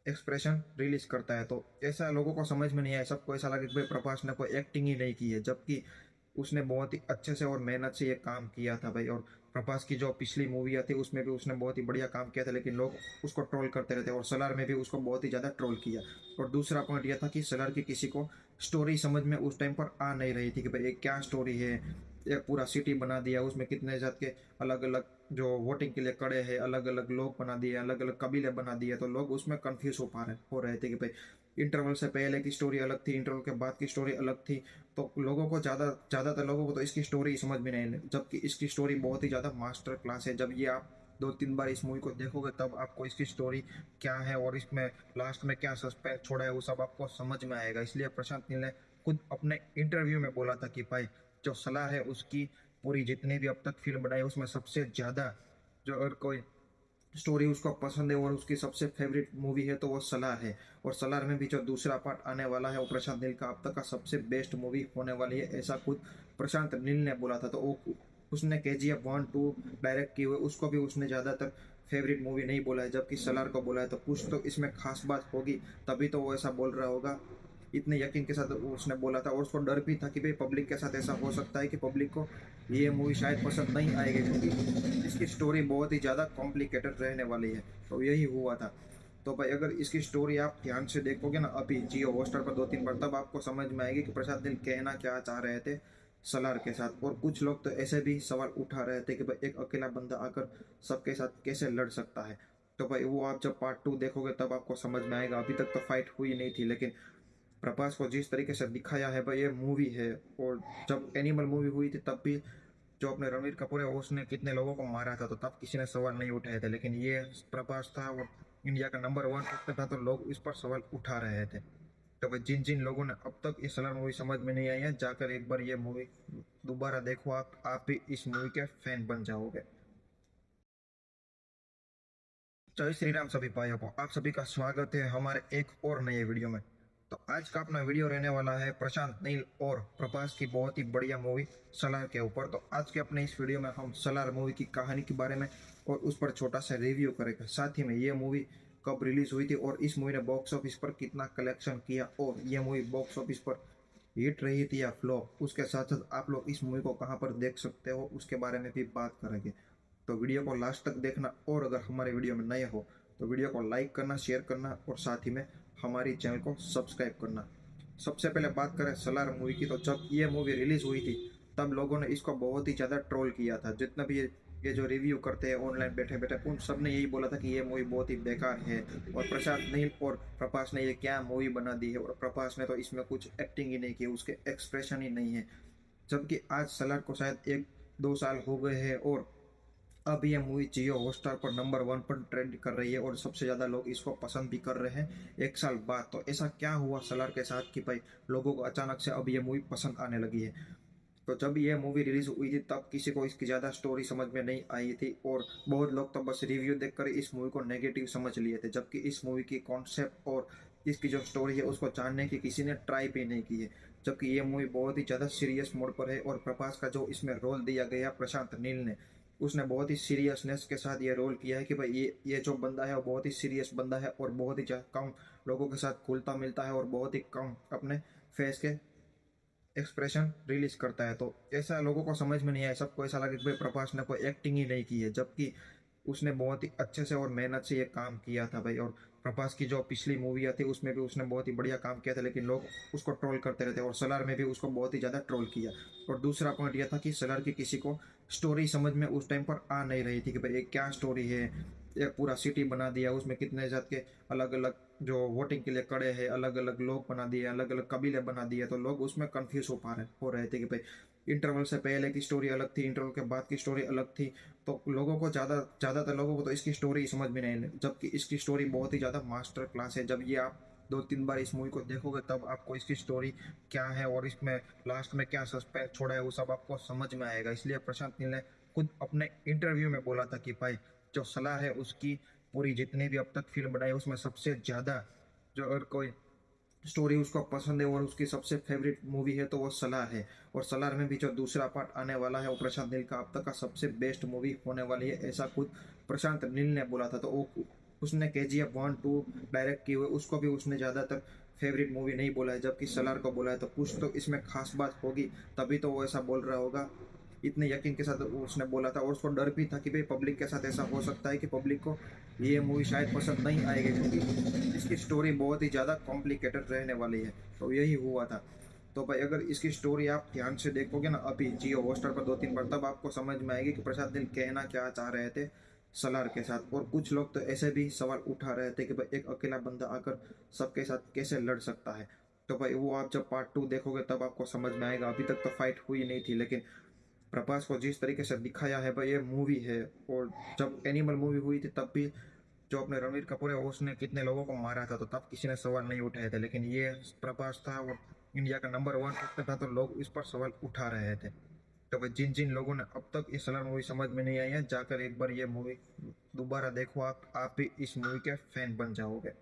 एक्सप्रेशन रिलीज करता है। तो ऐसा लोगों को समझ में नहीं आया, सबको ऐसा लगा कि भाई प्रभास ने कोई एक्टिंग ही नहीं की है, जबकि उसने बहुत ही अच्छे से और मेहनत से ये काम किया था भाई। और प्रभास की जो पिछली मूवियाँ थी उसमें भी उसने बहुत ही बढ़िया काम किया था, लेकिन लोग उसको ट्रोल करते रहते और सलार में भी उसको बहुत ही ज़्यादा ट्रोल किया। और दूसरा पॉइंट यह था कि सलार की किसी को स्टोरी समझ में उस टाइम पर आ नहीं रही थी कि भाई ये क्या स्टोरी है। एक पूरा सिटी बना दिया, उसमें कितने जात के अलग अलग जो वोटिंग के लिए खड़े हैं, अलग अलग लोग बना दिए, अलग अलग कबीले बना दिए, तो लोग उसमें कंफ्यूज हो रहे थे कि भाई इंटरवल से पहले की स्टोरी अलग थी, इंटरवल के बाद की स्टोरी अलग थी। तो लोगों को ज़्यादातर लोगों को तो इसकी स्टोरी समझ में नहीं आई, जबकि इसकी स्टोरी बहुत ही ज़्यादा मास्टर क्लास है। जब ये आप 2-3 बार इस मूवी को देखोगे तब आपको इसकी स्टोरी क्या है और इसमें लास्ट में क्या सस्पेंस छोड़ा है वो सब आपको समझ में आएगा। इसलिए प्रशांत नील ने खुद अपने इंटरव्यू में बोला था कि भाई जो सलार है उसकी पूरी जितनी भी अब तक फिल्म बनाई उसमें सबसे ज़्यादा जो अगर कोई स्टोरी उसको पसंद है और उसकी सबसे फेवरेट मूवी है तो वो सलार है। और सलार में भी जो दूसरा पार्ट आने वाला है वो प्रशांत नील का अब तक का सबसे बेस्ट मूवी होने वाली है, ऐसा खुद प्रशांत नील ने बोला था। तो वो उसने KGF 1-2 डायरेक्ट की हुई, उसको भी उसने ज़्यादातर फेवरेट मूवी नहीं बोला है, जबकि सलार को बोला है। तो कुछ तो इसमें खास बात होगी तभी तो वो ऐसा बोल रहा होगा, इतने यकीन के साथ उसने बोला था। और उसको डर भी था कि भाई पब्लिक के साथ ऐसा हो सकता है कि पब्लिक को ये मूवी शायद पसंद नहीं आएगी, क्योंकि इसकी स्टोरी बहुत ही ज़्यादा कॉम्प्लिकेटेड रहने वाली है। तो यही हुआ था। तो भाई अगर इसकी स्टोरी आप ध्यान से देखोगे ना अभी जियो हॉटस्टार पर 2-3 बार, तब आपको समझ में आएगी कि प्रशांत नील कहना क्या चाह रहे थे सलार के साथ। और कुछ लोग तो ऐसे भी सवाल उठा रहे थे कि भाई एक अकेला बंदा आकर सबके साथ कैसे लड़ सकता है। तो भाई वो आप जब पार्ट 2 देखोगे तब आपको समझ में आएगा। अभी तक तो फाइट हुई नहीं थी, लेकिन प्रभास को जिस तरीके से दिखाया है भाई ये मूवी है। और जब एनिमल मूवी हुई थी तब भी जो अपने रणवीर कपूर है उसने कितने लोगों को मारा था, तो तब किसी ने सवाल नहीं उठाए थे, लेकिन ये प्रभास था और इंडिया का नंबर 1 एक्टर था तो लोग इस पर सवाल उठा रहे थे। तो भाई जिन जिन लोगों ने अब तक ये सलार मूवी समझ में नहीं आई है जाकर एक बार ये मूवी दोबारा देखो, आप भी इस मूवी के फैन बन जाओगे। जय श्री राम सभी भाइयों को, आप सभी का स्वागत है हमारे एक और नए वीडियो में। तो आज का अपना वीडियो रहने वाला है प्रशांत नील और प्रभास की बहुत ही बढ़िया मूवी सलार के ऊपर। तो आज के अपने इस वीडियो में हम सलार मूवी की कहानी के बारे में और उस पर छोटा सा रिव्यू करेंगे। साथ ही में ये मूवी कब रिलीज हुई थी और इस मूवी ने बॉक्स ऑफिस पर कितना कलेक्शन किया और ये मूवी बॉक्स ऑफिस पर हिट रही थी या फ्लॉप, उसके साथ साथ आप लोग इस मूवी को कहाँ पर देख सकते हो उसके बारे में भी बात करेंगे। तो वीडियो को लास्ट तक देखना और अगर हमारे वीडियो में नए हो तो वीडियो को लाइक करना, शेयर करना और साथ ही में हमारी चैनल को सब्सक्राइब करना। सबसे पहले बात करें सलार मूवी की, तो जब ये मूवी रिलीज हुई थी तब लोगों ने इसको बहुत ही ज़्यादा ट्रोल किया था। जितना भी ये जो रिव्यू करते हैं ऑनलाइन बैठे बैठे, उन सब ने यही बोला था कि ये मूवी बहुत ही बेकार है और प्रशांत नील और प्रभास ने ये क्या मूवी बना दी है, और प्रभास ने तो इसमें कुछ एक्टिंग ही नहीं की, उसके एक्सप्रेशन ही नहीं है। जबकि आज सलार को शायद 1-2 साल हो गए हैं और अब ये मूवी जियो हॉटस्टार पर नंबर 1 पर ट्रेंड कर रही है और सबसे ज़्यादा लोग इसको पसंद भी कर रहे हैं 1 साल बाद। तो ऐसा क्या हुआ सलार के साथ कि भाई लोगों को अचानक से अब ये मूवी पसंद आने लगी है। तो जब ये मूवी रिलीज हुई थी तब किसी को इसकी ज़्यादा स्टोरी समझ में नहीं आई थी और बहुत लोग तो बस रिव्यू देखकर इस मूवी को नेगेटिव समझ लिए थे, जबकि इस मूवी की कॉन्सेप्ट और इसकी जो स्टोरी है उसको जानने की किसी ने ट्राई भी नहीं की है। जबकि ये मूवी बहुत ही ज़्यादा सीरियस मोड पर है और प्रभास का जो इसमें रोल दिया गया प्रशांत नील ने, उसने बहुत ही सीरियसनेस के साथ ये रोल किया है कि भाई ये जो बंदा है वो बहुत ही सीरियस बंदा है और बहुत ही कम लोगों के साथ घुलता मिलता है और बहुत ही कम अपने फेस के एक्सप्रेशन रिलीज करता है। तो ऐसा लोगों को समझ में नहीं आया, सबको ऐसा लगा कि भाई प्रभास ने कोई एक्टिंग ही नहीं की है, जबकि उसने बहुत ही अच्छे से और मेहनत से ये काम किया था भाई। और प्रभास की जो पिछली मूवी आती उसमें भी उसने बहुत ही बढ़िया काम किया था, लेकिन लोग उसको ट्रोल करते रहते और सलार में भी उसको बहुत ही ज़्यादा ट्रोल किया। और दूसरा पॉइंट यह था कि सलार की किसी को स्टोरी समझ में उस टाइम पर आ नहीं रही थी कि भाई ये क्या स्टोरी है। एक पूरा सिटी बना दिया, उसमें कितने जात के अलग अलग जो वोटिंग के लिए खड़े हैं, अलग अलग लोग बना दिए, अलग अलग कबीले बना दिए, तो लोग उसमें कंफ्यूज हो रहे थे कि भाई इंटरवल से पहले की स्टोरी अलग थी, इंटरवल के बाद की स्टोरी अलग थी। तो लोगों को ज़्यादातर लोगों को तो इसकी स्टोरी समझ में नहीं, जबकि इसकी स्टोरी बहुत ही ज़्यादा मास्टर क्लास है। जब ये आप 2-3 बार इस मूवी को देखोगे तब आपको इसकी स्टोरी क्या है और इसमें लास्ट में क्या सस्पेंस छोड़ा है वो सब आपको समझ में आएगा। इसलिए प्रशांत नील ने खुद अपने इंटरव्यू में बोला था कि भाई जो सलार है उसकी पूरी जितनी भी अब तक फिल्म बनाई उसमें सबसे ज़्यादा जो अगर कोई स्टोरी उसको पसंद है और उसकी सबसे फेवरेट मूवी है तो वो सलार है। और सलार में भी जो दूसरा पार्ट आने वाला है वो प्रशांत नील का अब तक का सबसे बेस्ट मूवी होने वाली है, ऐसा खुद प्रशांत नील ने बोला था। तो वो उसने KGF 1-2 डायरेक्ट की हुई, उसको भी उसने ज़्यादातर फेवरेट मूवी नहीं बोला है, जबकि सलार को बोला है। तो कुछ तो इसमें खास बात होगी, तभी तो वो ऐसा बोल रहा होगा। इतने यकीन के साथ उसने बोला था और उसको डर भी था कि भाई पब्लिक के साथ ऐसा हो सकता है कि पब्लिक को ये मूवी शायद पसंद नहीं आएगी, क्योंकि इसकी स्टोरी बहुत ही ज़्यादा कॉम्प्लिकेटेड रहने वाली है। तो यही हुआ था। तो भाई अगर इसकी स्टोरी आप ध्यान से देखोगे ना अभी जियो हॉटस्टार पर 2-3 बार, तब आपको समझ में आएगी कि प्रशांत नील कहना क्या चाह रहे थे सलार के साथ। और कुछ लोग तो ऐसे भी सवाल उठा रहे थे कि भाई एक अकेला बंदा आकर सबके साथ कैसे लड़ सकता है। तो भाई वो आप जब पार्ट 2 देखोगे तब आपको समझ में आएगा। अभी तक तो फाइट हुई नहीं थी, लेकिन प्रभास को जिस तरीके से दिखाया है भाई ये मूवी है। और जब एनिमल मूवी हुई थी तब भी जो अपने रणवीर कपूर है उसने कितने लोगों को मारा था, तो तब किसी ने सवाल नहीं उठाए थे, लेकिन ये प्रभास था और इंडिया का नंबर 1 एक्टर था, तो लोग इस पर सवाल उठा रहे थे। तो भाई जिन जिन लोगों ने अब तक ये सलार मूवी समझ में नहीं आई है, जाकर एक बार ये मूवी दोबारा देखो, आप भी इस मूवी के फैन बन जाओगे।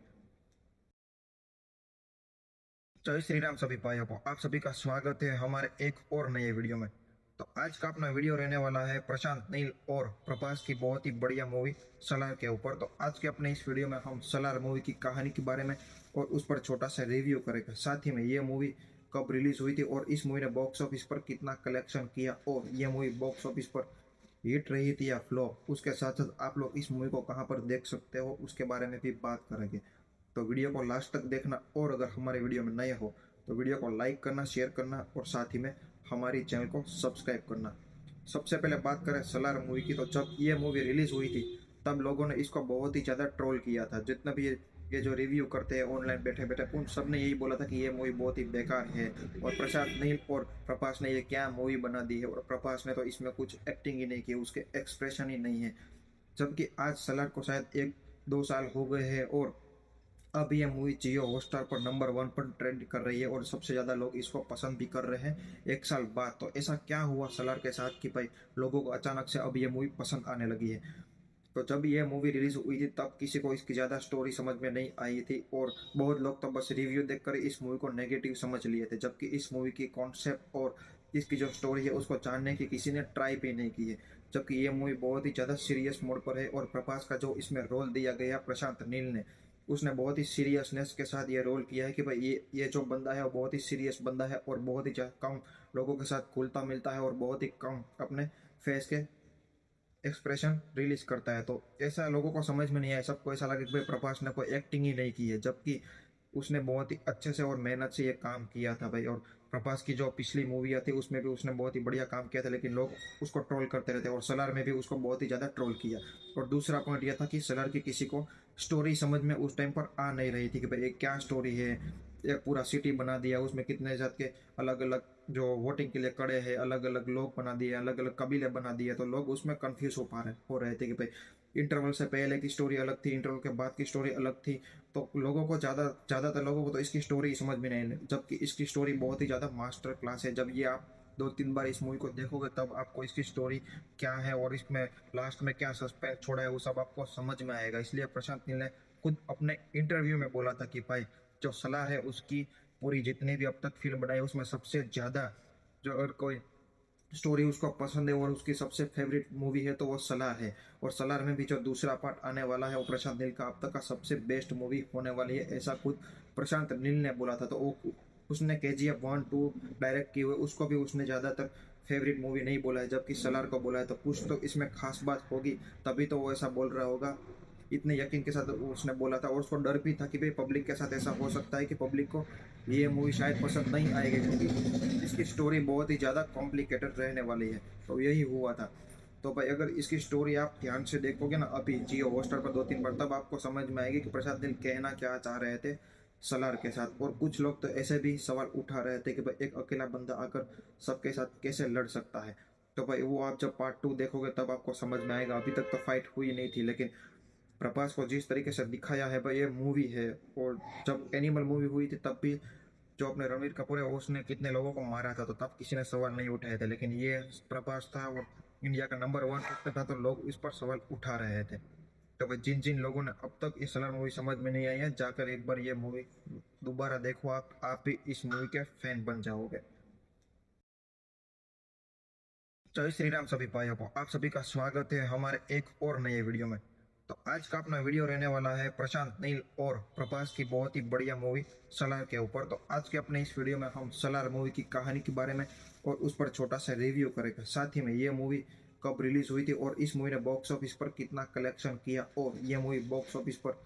जय श्री राम सभी भाइयों को, आप सभी का स्वागत है हमारे एक और नए वीडियो में। तो आज का अपना वीडियो रहने वाला है प्रशांत नील और प्रभास की बहुत ही बढ़िया मूवी सलार के ऊपर। तो आज के अपने इस वीडियो में हम सलार मूवी की कहानी के बारे में और उस पर छोटा सा रिव्यू करेंगे। साथ ही में ये मूवी कब रिलीज हुई थी और इस मूवी ने बॉक्स ऑफिस पर कितना कलेक्शन किया और ये मूवी बॉक्स ऑफिस पर हिट रही थी या फ्लॉप, उसके साथ साथ आप लोग इस मूवी को कहाँ पर देख सकते हो उसके बारे में भी बात करेंगे। तो वीडियो को लास्ट तक देखना और अगर हमारे वीडियो में नए हो तो वीडियो को लाइक करना, शेयर करना और साथ ही में हमारी चैनल को सब्सक्राइब करना। सबसे पहले बात करें सलार मूवी की, तो जब ये मूवी रिलीज हुई थी तब लोगों ने इसको बहुत ही ज़्यादा ट्रोल किया था। जितना भी ये जो रिव्यू करते हैं ऑनलाइन बैठे बैठे, उन सब ने यही बोला था कि ये मूवी बहुत ही बेकार है और प्रशांत नील और प्रभास ने ये क्या मूवी बना दी है, और प्रभास ने तो इसमें कुछ एक्टिंग ही नहीं की, उसके एक्सप्रेशन ही नहीं है। जबकि आज सलार को शायद 1-2 साल हो गए हैं और अब ये मूवी जियो हॉटस्टार पर नंबर 1 पर ट्रेंड कर रही है और सबसे ज़्यादा लोग इसको पसंद भी कर रहे हैं 1 साल बाद। तो ऐसा क्या हुआ सलार के साथ कि भाई लोगों को अचानक से अब ये मूवी पसंद आने लगी है। तो जब ये मूवी रिलीज हुई थी तब किसी को इसकी ज़्यादा स्टोरी समझ में नहीं आई थी और बहुत लोग तो बस रिव्यू देखकर इस मूवी को नेगेटिव समझ लिए थे, जबकि इस मूवी की कॉन्सेप्ट और इसकी जो स्टोरी है उसको जानने की किसी ने ट्राई भी नहीं की है। जबकि ये मूवी बहुत ही ज़्यादा सीरियस मोड पर है और प्रभास का जो इसमें रोल दिया गया प्रशांत नील ने, उसने बहुत ही सीरियसनेस के साथ ये रोल किया है कि भाई ये जो बंदा है वो बहुत ही सीरियस बंदा है और बहुत ही कम लोगों के साथ घुलता मिलता है और बहुत ही कम अपने फेस के एक्सप्रेशन रिलीज करता है। तो ऐसा लोगों को समझ में नहीं आया, सबको ऐसा लगा कि भाई प्रभास ने कोई एक्टिंग ही नहीं की है, जबकि उसने बहुत ही अच्छे से और मेहनत से ये काम किया था भाई। और प्रभास की जो पिछली मूवी आती उसमें भी उसने बहुत ही बढ़िया काम किया था, लेकिन लोग उसको ट्रोल करते रहते और सलार में भी उसको बहुत ही ज़्यादा ट्रोल किया। और दूसरा पॉइंट यह था कि सलार की किसी को स्टोरी समझ में उस टाइम पर आ नहीं रही थी कि भाई ये क्या स्टोरी है। एक पूरा सिटी बना दिया, उसमें कितने जात के अलग अलग जो वोटिंग के लिए खड़े हैं, अलग अलग लोग बना दिए, अलग अलग कबीले बना दिए, तो लोग उसमें कंफ्यूज हो रहे थे कि भाई इंटरवल से पहले की स्टोरी अलग थी, इंटरवल के बाद की स्टोरी अलग थी। तो लोगों को ज़्यादातर लोगों को तो इसकी स्टोरी समझ में नहीं, जबकि इसकी स्टोरी बहुत ही ज़्यादा मास्टर क्लास है। जब ये आप 2-3 बार इस मूवी को देखोगे तब आपको इसकी स्टोरी क्या है और इसमें लास्ट में क्या सस्पेंस छोड़ा है वो सब आपको समझ में आएगा। इसलिए प्रशांत नील ने खुद अपने इंटरव्यू में बोला था कि भाई जो सलार है उसकी पूरी जितनी भी अब तक फिल्म बनाई उसमें सबसे ज़्यादा जो अगर कोई स्टोरी उसको पसंद है और उसकी सबसे फेवरेट मूवी है तो वो सलार है। और सलार में भी जो दूसरा पार्ट आने वाला है वो प्रशांत नील का अब तक का सबसे बेस्ट मूवी होने वाली है, ऐसा खुद प्रशांत नील ने बोला था। तो वो उसने KGF 1-2 डायरेक्ट की हुई, उसको भी उसने ज़्यादातर फेवरेट मूवी नहीं बोला है, जबकि सलार को बोला है। तो कुछ तो इसमें खास बात होगी, तभी तो वो ऐसा बोल रहा होगा। इतने यकीन के साथ उसने बोला था और उसको डर भी था कि भाई पब्लिक के साथ ऐसा हो सकता है कि पब्लिक को ये मूवी शायद पसंद नहीं आएगी, क्योंकि इसकी स्टोरी बहुत ही ज़्यादा कॉम्प्लिकेटेड रहने वाली है। तो यही हुआ था। तो भाई अगर इसकी स्टोरी आप ध्यान से देखोगे ना अभी जियो हॉटस्टार पर 2-3 बार, तब आपको समझ में आएगी कि प्रशांत नील कहना क्या चाह रहे थे सलार के साथ। और कुछ लोग तो ऐसे भी सवाल उठा रहे थे कि भाई एक अकेला बंदा आकर सबके साथ कैसे लड़ सकता है। तो भाई वो आप जब पार्ट 2 देखोगे तब आपको समझ में आएगा। अभी तक तो फाइट हुई नहीं थी, लेकिन प्रभास को जिस तरीके से दिखाया है भाई ये मूवी है। और जब एनिमल मूवी हुई थी तब भी जो अपने रणवीर कपूर है उसने कितने लोगों को मारा था, तो तब किसी ने सवाल नहीं उठाए थे। लेकिन ये प्रभास था और इंडिया का नंबर 1 एक्टर था, तो लोग इस पर सवाल उठा रहे थे। तो भाई जिन जिन लोगों ने अब तक ये सलार मूवी समझ में नहीं आई है, जाकर एक बार ये मूवी दोबारा देखो, आप भी इस मूवी के फैन बन जाओगे। जय श्री राम सभी भाइयों को, आप सभी का स्वागत है हमारे एक और नए वीडियो में। तो आज का अपना वीडियो रहने वाला है प्रशांत नील और प्रभास की बहुत ही बढ़िया मूवी सलार के ऊपर। तो आज के अपने इस वीडियो में हम सलार मूवी की कहानी के बारे में और उस पर छोटा सा रिव्यू करेंगे। साथ ही में ये मूवी कब रिलीज हुई थी और इस मूवी ने बॉक्स ऑफिस पर कितना कलेक्शन किया, और ये मूवी बॉक्स ऑफिस पर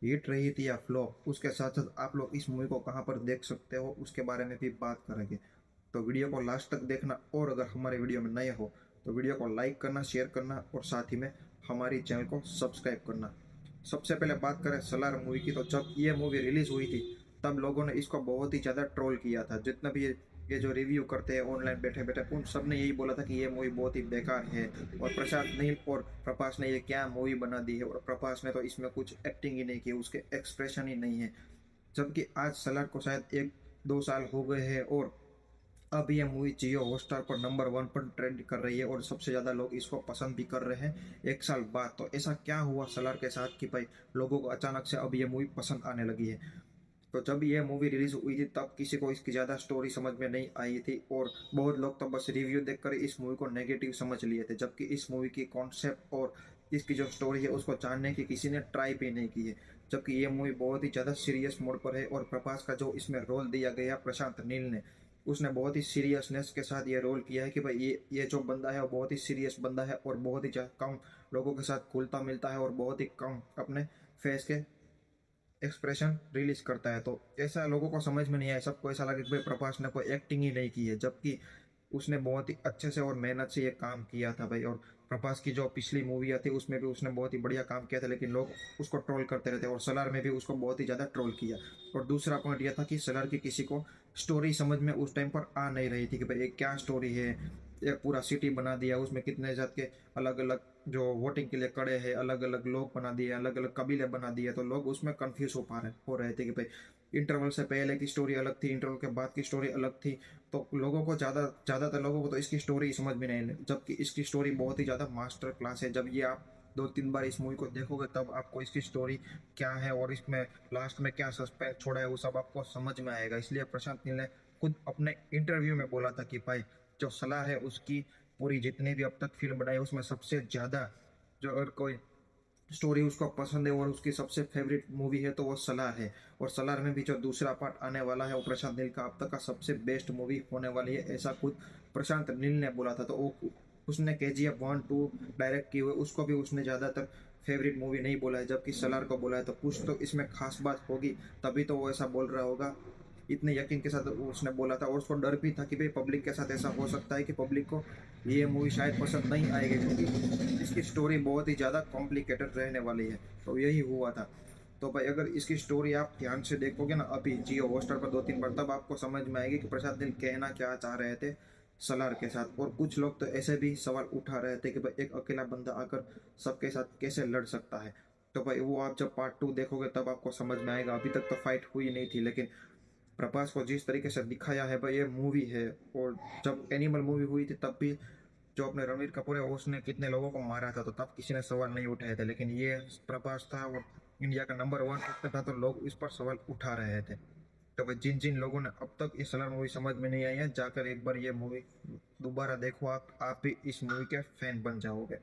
हिट रही थी या फ्लॉप, उसके साथ साथ आप लोग इस मूवी को कहाँ पर देख सकते हो उसके बारे में भी बात करेंगे। तो वीडियो को लास्ट तक देखना, और अगर हमारे वीडियो में नए हो तो वीडियो को लाइक करना, शेयर करना और साथ ही में हमारी चैनल को सब्सक्राइब करना। सबसे पहले बात करें सलार मूवी की, तो जब ये मूवी रिलीज हुई थी तब लोगों ने इसको बहुत ही ज़्यादा ट्रोल किया था। जितना भी ये जो रिव्यू करते हैं ऑनलाइन बैठे बैठे, उन सब ने यही बोला था कि ये मूवी बहुत ही बेकार है और प्रशांत नील और प्रभास ने ये क्या मूवी बना दी है, और प्रभास ने तो इसमें कुछ एक्टिंग ही नहीं की, उसके एक्सप्रेशन ही नहीं है। जबकि आज सलार को शायद 1-2 साल हो गए हैं और अब ये मूवी जियो हॉटस्टार पर नंबर 1 पर ट्रेंड कर रही है और सबसे ज़्यादा लोग इसको पसंद भी कर रहे हैं 1 साल बाद। तो ऐसा क्या हुआ सलार के साथ कि भाई लोगों को अचानक से अब ये मूवी पसंद आने लगी है। तो जब ये मूवी रिलीज हुई थी तब किसी को इसकी ज़्यादा स्टोरी समझ में नहीं आई थी, और बहुत लोग तो बस रिव्यू देखकर इस मूवी को नेगेटिव समझ लिए थे, जबकि इस मूवी की कॉन्सेप्ट और इसकी जो स्टोरी है उसको जानने की किसी ने ट्राई भी नहीं की है। जबकि ये मूवी बहुत ही ज़्यादा सीरियस मोड पर है, और प्रभास का जो इसमें रोल दिया गया प्रशांत नील ने, उसने बहुत ही सीरियसनेस के साथ ये रोल किया है कि भाई ये जो बंदा है वो बहुत ही सीरियस बंदा है और बहुत ही कम लोगों के साथ घुलता मिलता है और बहुत ही कम अपने फेस के एक्सप्रेशन रिलीज करता है। तो ऐसा लोगों को समझ में नहीं आया, सबको ऐसा लगा कि भाई प्रभास ने कोई एक्टिंग ही नहीं की है, जबकि उसने बहुत ही अच्छे से और मेहनत से ये काम किया था भाई। और प्रभास की जो पिछली मूवियाँ थी उसमें भी उसने बहुत ही बढ़िया काम किया था, लेकिन लोग उसको ट्रोल करते रहते, और सलार में भी उसको बहुत ही ज़्यादा ट्रोल किया। और दूसरा पॉइंट यह था कि सलार की किसी को स्टोरी समझ में उस टाइम पर आ नहीं रही थी कि भाई ये क्या स्टोरी है। एक पूरा सिटी बना दिया, उसमें कितने जात के अलग अलग जो वोटिंग के लिए खड़े हैं, अलग अलग लोग बना दिए, अलग अलग कबीले बना दिए, तो लोग उसमें कंफ्यूज हो रहे थे कि भाई इंटरवल से पहले की स्टोरी अलग थी, इंटरवल के बाद की स्टोरी अलग थी। तो लोगों को ज़्यादातर लोगों को तो इसकी स्टोरी समझ में नहीं आई, जबकि इसकी स्टोरी बहुत ही ज़्यादा मास्टर क्लास है। जब ये आप 2-3 बार इस मूवी को देखोगे तब आपको इसकी स्टोरी क्या है और इसमें लास्ट में क्या सस्पेंस छोड़ा है वो सब आपको समझ में आएगा। इसलिए प्रशांत नील ने खुद अपने इंटरव्यू में बोला था कि भाई जो सलार है उसकी पूरी जितनी भी अब तक फिल्म बनाई उसमें सबसे ज़्यादा जो अगर कोई स्टोरी उसको पसंद है और उसकी सबसे फेवरेट मूवी है तो वो सलार है। और सलार में भी जो दूसरा पार्ट आने वाला है वो प्रशांत नील का अब तक का सबसे बेस्ट मूवी होने वाली है, ऐसा खुद प्रशांत नील ने बोला था। तो वो उसने KGF 1-2 डायरेक्ट की हुई, उसको भी उसने ज़्यादातर फेवरेट मूवी नहीं बोला है, जबकि सलार को बोला है। तो कुछ तो इसमें खास बात होगी, तभी तो वो ऐसा बोल रहा होगा। इतने यकीन के साथ उसने बोला था, और उसको डर भी था कि भाई पब्लिक के साथ ऐसा हो सकता है कि पब्लिक को ये मूवी शायद पसंद नहीं आएगी, क्योंकि इसकी स्टोरी बहुत ही ज़्यादा कॉम्प्लिकेटेड रहने वाली है। तो यही हुआ था। तो भाई अगर इसकी स्टोरी आप ध्यान से देखोगे ना अभी जियो हॉटस्टार पर 2-3 बार, तब आपको समझ में आएगी कि प्रशांत नील कहना क्या चाह रहे थे सलार के साथ। और कुछ लोग तो ऐसे भी सवाल उठा रहे थे कि भाई एक अकेला बंदा आकर सबके साथ कैसे लड़ सकता है। तो भाई वो आप जब पार्ट 2 देखोगे तब आपको समझ में आएगा। अभी तक तो फाइट हुई नहीं थी, लेकिन प्रभास को जिस तरीके से दिखाया है भाई ये मूवी है। और जब एनिमल मूवी हुई थी तब भी जो अपने रणवीर कपूर है उसने कितने लोगों को मारा था, तो तब किसी ने सवाल नहीं उठाए थे। लेकिन ये प्रभास था और इंडिया का नंबर 1 एक्टर था, तो लोग इस पर सवाल उठा रहे थे। तो भाई जिन जिन लोगों ने अब तक ये सलार मूवी समझ में नहीं आई है, जाकर एक बार ये मूवी दोबारा देखो, आप भी इस मूवी के फैन बन जाओगे।